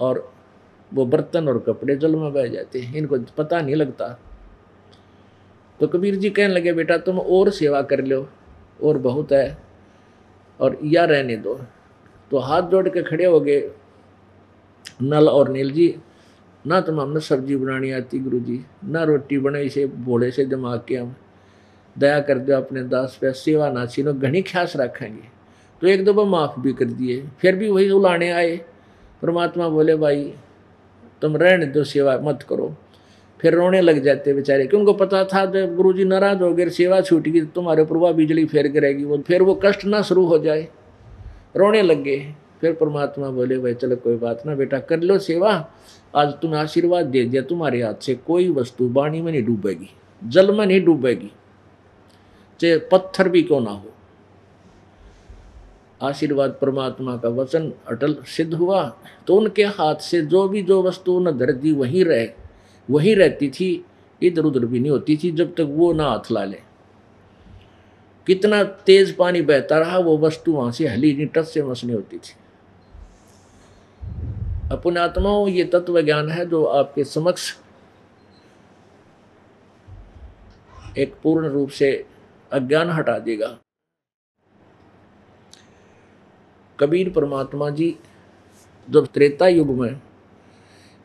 और वो बर्तन और कपड़े जल में बह जाते हैं, इनको पता नहीं लगता। तो कबीर जी कहने लगे, बेटा तुम और सेवा कर लो, और बहुत है, और या रहने दो। तो हाथ जोड़ के खड़े हो गए नल और नील जी, ना तुम हमने सब्जी बनानी आती गुरु जी, ना रोटी बनाई से भोले से दिमाग के, हम दया कर दो अपने दास पे, सेवा ना छीनो, घनी ख्यास रखेंगे। तो 1 दफा माफ़ भी कर दिए, फिर भी वही उलाने आए। परमात्मा बोले, भाई तुम रहने दो, सेवा मत करो। फिर रोने लग जाते बेचारे, क्योंकि उनको पता था जब गुरु जी नाराज हो गए, सेवा छूट गई, तुम्हारे ऊपर बिजली फेर गिरेगी, वो फिर वो कष्ट ना शुरू हो जाए। रोने लग गए। फिर परमात्मा बोले भाई चलो कोई बात ना बेटा, कर लो सेवा, आज तुम्हें आशीर्वाद दे दिया, तुम्हारे हाथ से कोई वस्तु वाणी में नहीं डूबेगी, जल में नहीं डूबेगी, चाहे पत्थर भी क्यों ना हो। आशीर्वाद परमात्मा का वचन अटल सिद्ध हुआ। तो उनके हाथ से जो वस्तु न धर दी वही रहती थी, इधर उधर भी नहीं होती थी जब तक वो ना हाथ ला ले। कितना तेज पानी बहता रहा, वो वस्तु वहां से हली नहीं, टस से मस नहीं होती थी। अपने आत्माओं, ये तत्व ज्ञान है जो आपके समक्ष एक पूर्ण रूप से अज्ञान हटा देगा। कबीर परमात्मा जी जब त्रेता युग में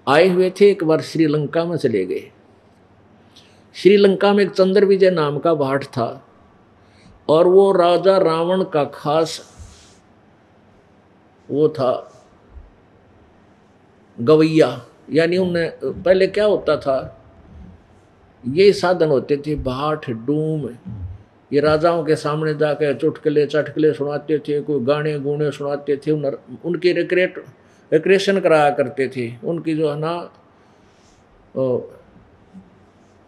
आए हुए थे, एक बार श्रीलंका में चले गए। श्रीलंका में एक चंद्र विजय नाम का भाट था, और वो राजा रावण का खास वो था गवैया। यानी उन्हें पहले क्या होता था, ये साधन होते थे भाट डूम, ये राजाओं के सामने जाकर चुटकुले चटकुले सुनाते थे, कोई गाने गुणे सुनाते थे, उनकी रिक्रिएशन कराया करते थे। उनकी जो है ना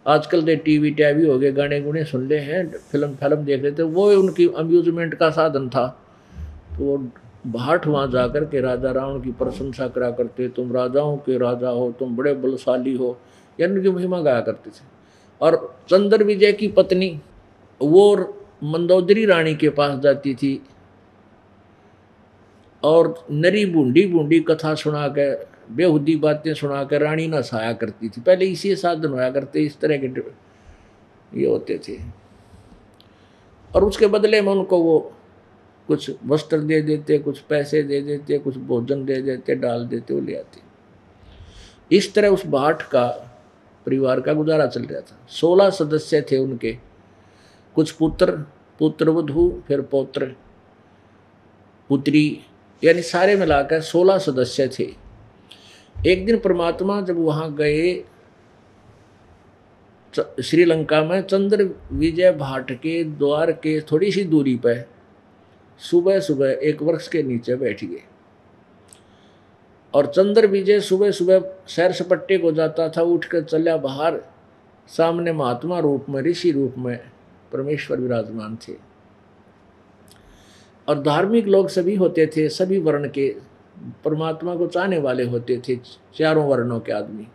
आजकल दे टीवी हो गए, गाने गुणे सुन ले हैं, फिल्म देख लेते, वो उनकी अम्यूजमेंट का साधन था। तो वो भाट वहाँ जाकर के राजा रावण की प्रशंसा करा करते, तुम राजाओं के राजा हो, तुम बड़े बलशाली हो, यानी उनकी महिमा गाया करते थे। और चंद्र विजय की पत्नी वो मंदोदरी रानी के पास जाती थी और नरी बूंदी कथा सुना के, बेहुदी बातें सुना कर रानी न साया करती थी। पहले इसी साधन होया करते, इस तरह के ये होते थे। और उसके बदले में उनको वो कुछ वस्त्र दे देते, कुछ पैसे दे देते, कुछ भोजन दे देते, डाल देते, वो ले आते। इस तरह उस भाट का परिवार का गुजारा चल रहा था। 16 सदस्य थे उनके, कुछ पुत्रवधू, फिर पौत्र पुत्री, यानी सारे मिलाकर 16 सदस्य थे। एक दिन परमात्मा जब वहां गए श्रीलंका में, चंद्र विजय भाट के द्वार के थोड़ी सी दूरी पर सुबह सुबह एक वृक्ष के नीचे बैठ गए। और चंद्र विजय सुबह सुबह सैर सपट्टे को जाता था, उठकर चला बाहर, सामने महात्मा रूप में, ऋषि रूप में परमेश्वर विराजमान थे। और धार्मिक लोग सभी होते थे, सभी वर्ण के, परमात्मा को चाहने वाले होते थे, चारों वर्णों के आदमी,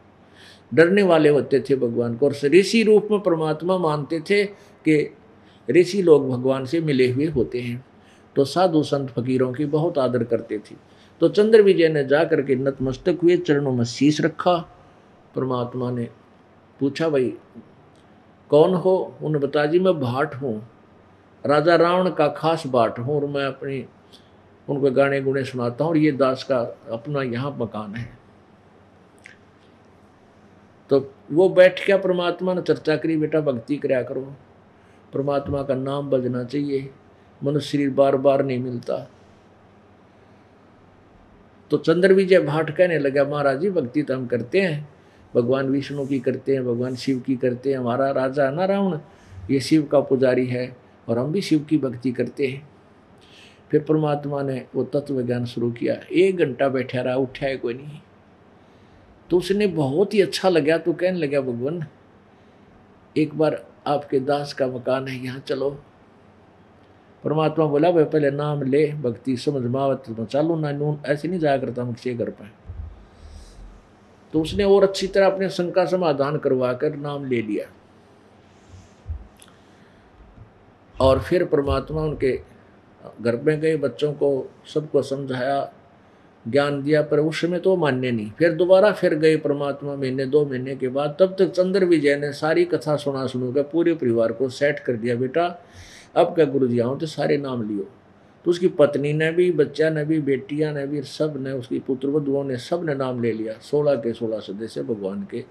डरने वाले होते थे भगवान को। और ऋषि रूप में परमात्मा मानते थे कि ऋषि लोग भगवान से मिले हुए होते हैं, तो साधु संत फकीरों की बहुत आदर करते थे। तो चंद्र विजय ने जाकर के नतमस्तक हुए, चरणों में शीश रखा। परमात्मा ने पूछा, भाई कौन हो? उन्होंने बताया, जी मैं भाट हूँ, राजा रावण का खास भाट हूँ, और मैं अपनी उनको गाने गुणे सुनाता हूँ, और ये दास का अपना यहाँ मकान है। तो वो बैठ के परमात्मा ने चर्चा करी, बेटा भक्ति कराया करो, परमात्मा का नाम बजना चाहिए, मनुष्य शरीर बार बार नहीं मिलता। तो चंद्र विजय भाट कहने लगा, महाराज जी भक्ति तो हम करते हैं, भगवान विष्णु की करते हैं, भगवान शिव की करते हैं, हमारा राजा है ना रावण, ये शिव का पुजारी है, और हम भी शिव की भक्ति करते हैं। फिर परमात्मा ने वो तत्व ज्ञान शुरू किया। 1 घंटा बैठा रहा, उठा है कोई नहीं। तो उसने बहुत ही अच्छा लगा, तो कहने लगा, भगवान एक बार आपके दास का मकान है, यहाँ चलो। परमात्मा बोला, भाई पहले नाम ले, भक्ति समझ मावत चालू ना, नून ऐसे नहीं जाया करता मुझसे घर पर। तो उसने और अच्छी तरह अपने शंका समाधान करवा कर नाम ले लिया। और फिर परमात्मा उनके घर में गए, बच्चों को सबको समझाया, ज्ञान दिया, पर उस समय तो मान्य नहीं। फिर दोबारा फिर गए परमात्मा, महीने 2 महीने के बाद। तब तक चंद्र विजय ने सारी कथा सुनकर पूरे परिवार को सेट कर दिया, बेटा अब क्या गुरु जी आओ तो सारे नाम लियो। तो उसकी पत्नी ने भी, बच्चा ने भी, बेटियां ने भी, सब ने, उसकी पुत्रवधुओं ने, सब ने नाम ले लिया। 16 के 16 सदस्य भगवान के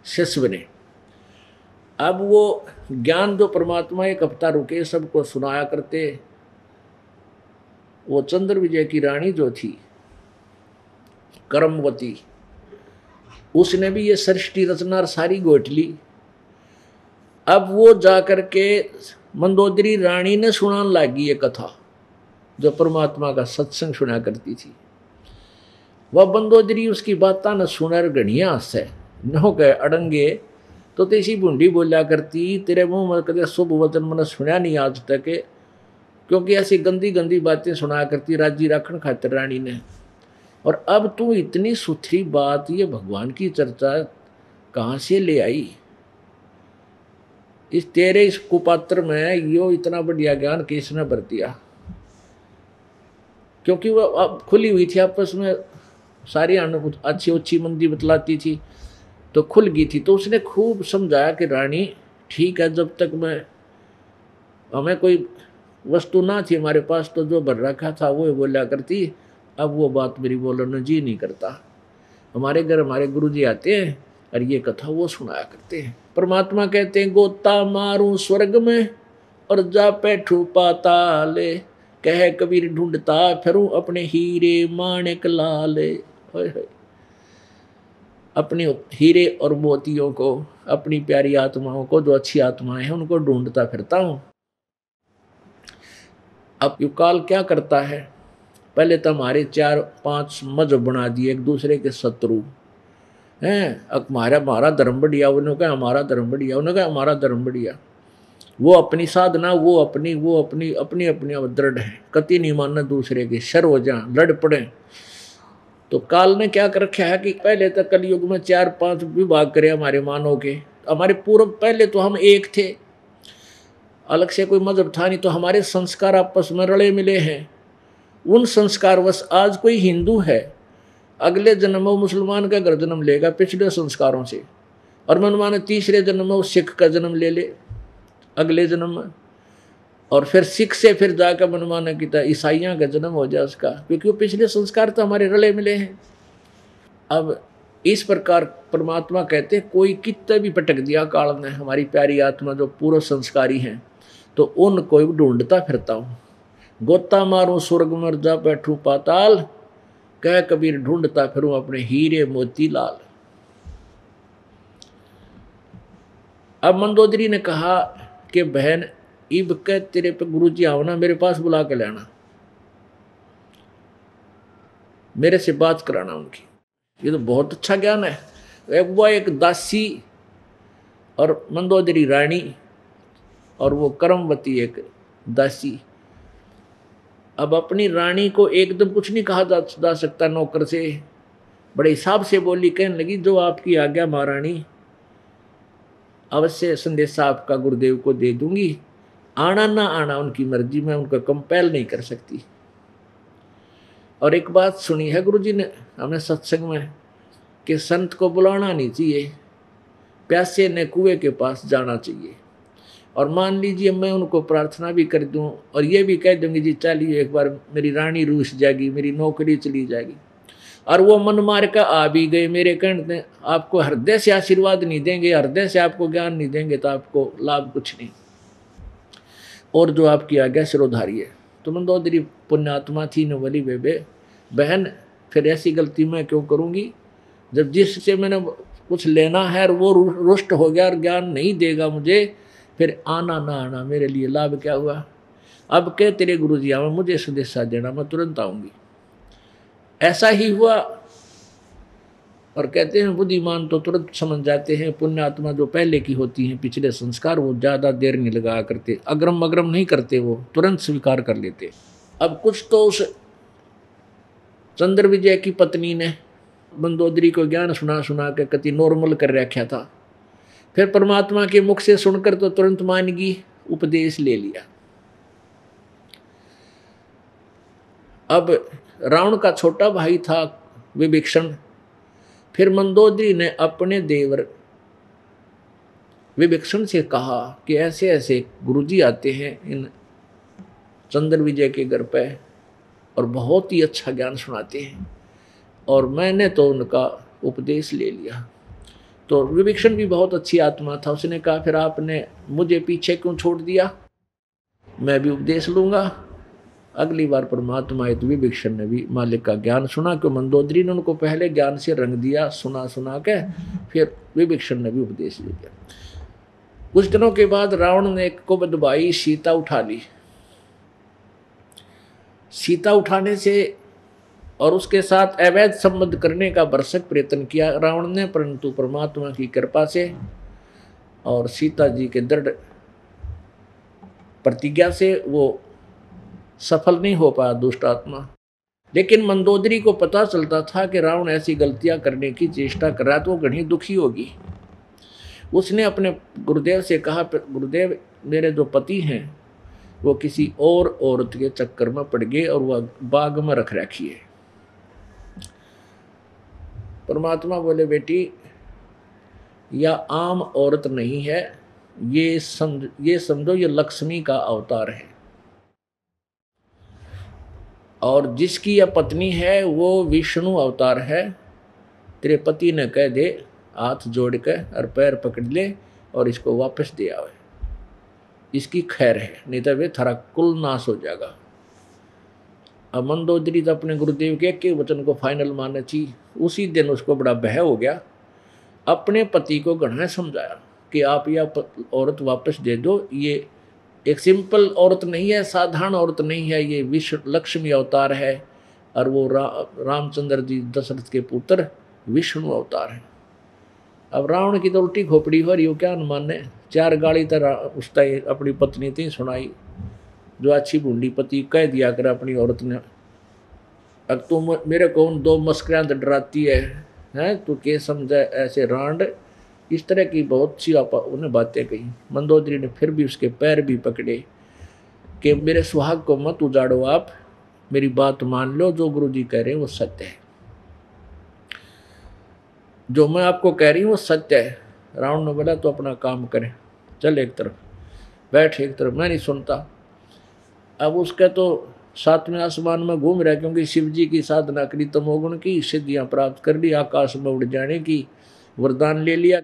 शिष्य बने। अब वो ज्ञान जो परमात्मा 1 हफ्ता रुके सबको सुनाया करते, वो चंद्र विजय की रानी जो थी कर्मवती, उसने भी ये सृष्टि रचना सारी गोट ली। अब वो जाकर के मंदोदरी रानी ने सुनाने लगी ये कथा, जो परमात्मा का सत्संग सुना करती थी। वह मंदोदरी उसकी बात न सुनर गणिया से न गए अड़ंगे तो तेसी बूंदी बोला करती, तेरे मुंह में कदे शुभ वचन मैंने सुना नहीं आज तक, क्योंकि ऐसी गंदी गंदी बातें सुना करती राजी रखन खातिर रानी ने। और अब तू इतनी सुथरी बात, ये भगवान की चर्चा कहाँ से ले आई? इस तेरे इस कुपात्र में यो इतना बढ़िया ज्ञान किसने भर दिया? क्योंकि वह अब खुली हुई थी आपस में, सारी अच्छी अच्छी मंदी बतलाती थी तो खुल गई थी। तो उसने खूब समझाया कि रानी ठीक है, जब तक मैं हमें कोई वस्तु ना थी हमारे पास तो जो भर रखा था वो बोला करती, अब वो बात मेरी बोलने जी नहीं करता। हमारे घर हमारे गुरुजी आते हैं और ये कथा वो सुनाया करते हैं। परमात्मा कहते हैं, गोता मारूं स्वर्ग में और जा बैठूं पाताले, कह कबीर ढूंढता फिरूं अपने हीरे माणिक लाले। अपने हीरे और मोतियों को, अपनी प्यारी आत्माओं को, जो अच्छी आत्माएं हैं उनको ढूंढता फिरता हूं। अब युकाल क्या करता है? पहले तो हमारे 4-5 मजहब बना दिए, एक दूसरे के शत्रु हैं। हमारा धर्म बढ़िया, उन्होंने कहा हमारा धर्म बढ़िया, उन्होंने कहा हमारा धर्म बढ़िया। वो अपनी साधना, वो अपनी दृढ़ है, कति नहीं मानना दूसरे के, शर हो जाए, लड़ पड़े। तो काल ने क्या कर रखा है कि पहले तो कलयुग में 4-5 विभाग करे हमारे मानव के। हमारे पूर्व पहले तो हम एक थे, अलग से कोई मजहब था नहीं, तो हमारे संस्कार आपस में रले मिले हैं। उन संस्कारवश आज कोई हिंदू है, अगले जन्म में मुसलमान का घर जन्म लेगा पिछले संस्कारों से, और मनमाने तीसरे जन्म में वो सिख का जन्म ले ले अगले जन्म में, और फिर सिख से फिर जाकर मनमाना की ईसाइयों का जन्म हो जाए उसका, क्योंकि वो पिछले संस्कार तो हमारे रले मिले हैं। अब इस प्रकार परमात्मा कहते हैं, कोई कितना भी पटक दिया काल ने हमारी प्यारी आत्मा जो पूर्व संस्कारी हैं, तो उनको ढूंढता फिरता हूँ। गोता मारूं स्वर्ग में जा बैठूं पाताल, कह कबीर ढूंढता फिरूं अपने हीरे मोती लाल। अब मंदोदरी ने कहा कि बहन इब कह तेरे पे गुरुजी आओ ना, मेरे पास बुला के लाना, मेरे से बात कराना उनकी। ये तो बहुत अच्छा ज्ञान है। वो एक दासी और मंदोदरी रानी और वो कर्मवती एक दासी। अब अपनी रानी को एकदम कुछ नहीं कहा जा सकता नौकर से, बड़े हिसाब से बोली, कहने लगी जो आपकी आज्ञा महारानी, अवश्य संदेशा आपका गुरुदेव को दे दूंगी, आना ना आना उनकी मर्जी, मैं उनको कंपेल नहीं कर सकती। और एक बात सुनी है गुरुजी ने हमें सत्संग में कि संत को बुलाना नहीं चाहिए, प्यासे ने कुएं के पास जाना चाहिए। और मान लीजिए मैं उनको प्रार्थना भी कर दूं और ये भी कह दूंगी जी चलिए एक बार मेरी रानी रूस जाएगी, मेरी नौकरी चली जाएगी, और वो मन मार कर आ भी गए, मेरे कहने आपको हृदय से आशीर्वाद नहीं देंगे, हृदय से आपको ज्ञान नहीं देंगे, तो आपको लाभ कुछ नहीं, और जो आपकी आज्ञा सिरोधारी है। तो मंदोदरी पुण्यात्मा थी नवली बेबे, बहन फिर ऐसी गलती मैं क्यों करूँगी, जब जिससे मैंने कुछ लेना है और वो रुष्ट हो गया और ज्ञान नहीं देगा मुझे, फिर आना ना आना मेरे लिए लाभ क्या हुआ। अब कह तेरे गुरुजी आवे, मुझे संदेशा देना, मैं तुरंत आऊँगी। ऐसा ही हुआ। और कहते हैं बुद्धिमान तो तुरंत समझ जाते हैं, पुण्यात्मा जो पहले की होती हैं पिछले संस्कार, वो ज़्यादा देर नहीं लगा करते, अग्रम अग्रम नहीं करते, वो तुरंत स्वीकार कर लेते। अब कुछ तो उस चंद्र विजय की पत्नी ने मंदोदरी को ज्ञान सुना सुना के कति नॉर्मल कर रखा था, फिर परमात्मा के मुख से सुनकर तो तुरंत मान गई, उपदेश ले लिया। अब रावण का छोटा भाई था विभीषण, फिर मंदोदरी ने अपने देवर विभीषण से कहा कि ऐसे ऐसे गुरुजी आते हैं इन चंद्र विजय के घर पे और बहुत ही अच्छा ज्ञान सुनाते हैं, और मैंने तो उनका उपदेश ले लिया। तो विभीषण भी बहुत अच्छी आत्मा था, उसने कहा फिर आपने मुझे पीछे क्यों छोड़ दिया, मैं भी उपदेश लूँगा। अगली बार परमात्मा आए तो विभीषण ने भी मालिक का ज्ञान सुना, क्यों मंदोदरी ने उनको पहले ज्ञान से रंग दिया, सुना सुना के फिर विभीषण ने भी उपदेश ले दिया। कुछ दिनों के बाद रावण ने एक कुबद भाई सीता उठा ली। सीता उठाने से और उसके साथ अवैध संबंध करने का भरसक प्रयत्न किया रावण ने, परंतु परमात्मा की कृपा से और सीता जी के दृढ़ प्रतिज्ञा से वो सफल नहीं हो पाया दुष्ट आत्मा। लेकिन मंदोदरी को पता चलता था कि रावण ऐसी गलतियां करने की चेष्टा कर रहा है तो वो घनी दुखी होगी। उसने अपने गुरुदेव से कहा, गुरुदेव मेरे जो पति हैं वो किसी और औरत के चक्कर में पड़ गए और वह बाग में रख रखी है। परमात्मा बोले, बेटी यह आम औरत नहीं है, ये समझो ये लक्ष्मी का अवतार है, और जिसकी यह पत्नी है वो विष्णु अवतार है। तेरे पति ने कह दे हाथ जोड़ के और पैर पकड़ ले और इसको वापस दे आवे, इसकी खैर है, नहीं तो वे थारा कुल नाश हो जाएगा। अब मंदोदरी तो अपने गुरुदेव के वचन को फाइनल मानना चाहिए। उसी दिन उसको बड़ा भय हो गया, अपने पति को गढ़ा समझाया कि आप यह औरत वापस दे दो, ये एक सिंपल औरत नहीं है, साधारण औरत नहीं है, ये विष्णु लक्ष्मी अवतार है और वो रामचंद्र जी दशरथ के पुत्र विष्णु अवतार है। अब रावण की तो उल्टी खोपड़ी हो रही हो, क्या न माने, 4 गाली तरह उसका अपनी पत्नी थी सुनाई, जो अच्छी बूंदी पति कह दिया कर अपनी औरत ने, अब तुम मेरे को 2 मस्करां डराती है तू के समझे ऐसे रांड, इस तरह की बहुत सी उन्हें बातें कही। मंदोदरी ने फिर भी उसके पैर भी पकड़े कि मेरे सुहाग को मत उजाड़ो, आप मेरी बात मान लो, जो गुरु जी कह रहे हैं वो सत्य है, जो मैं आपको कह रही हूँ वो सत्य है। रावण ने बोला तो अपना काम करे, चल एक तरफ बैठ, एक तरफ, मैं नहीं सुनता। अब उसका तो 7वें आसमान में घूम रहा है, क्योंकि शिव जी की साधना करी, तमोगुण की सिद्धियां प्राप्त कर ली, आकाश में उड़ जाने की वरदान ले लिया।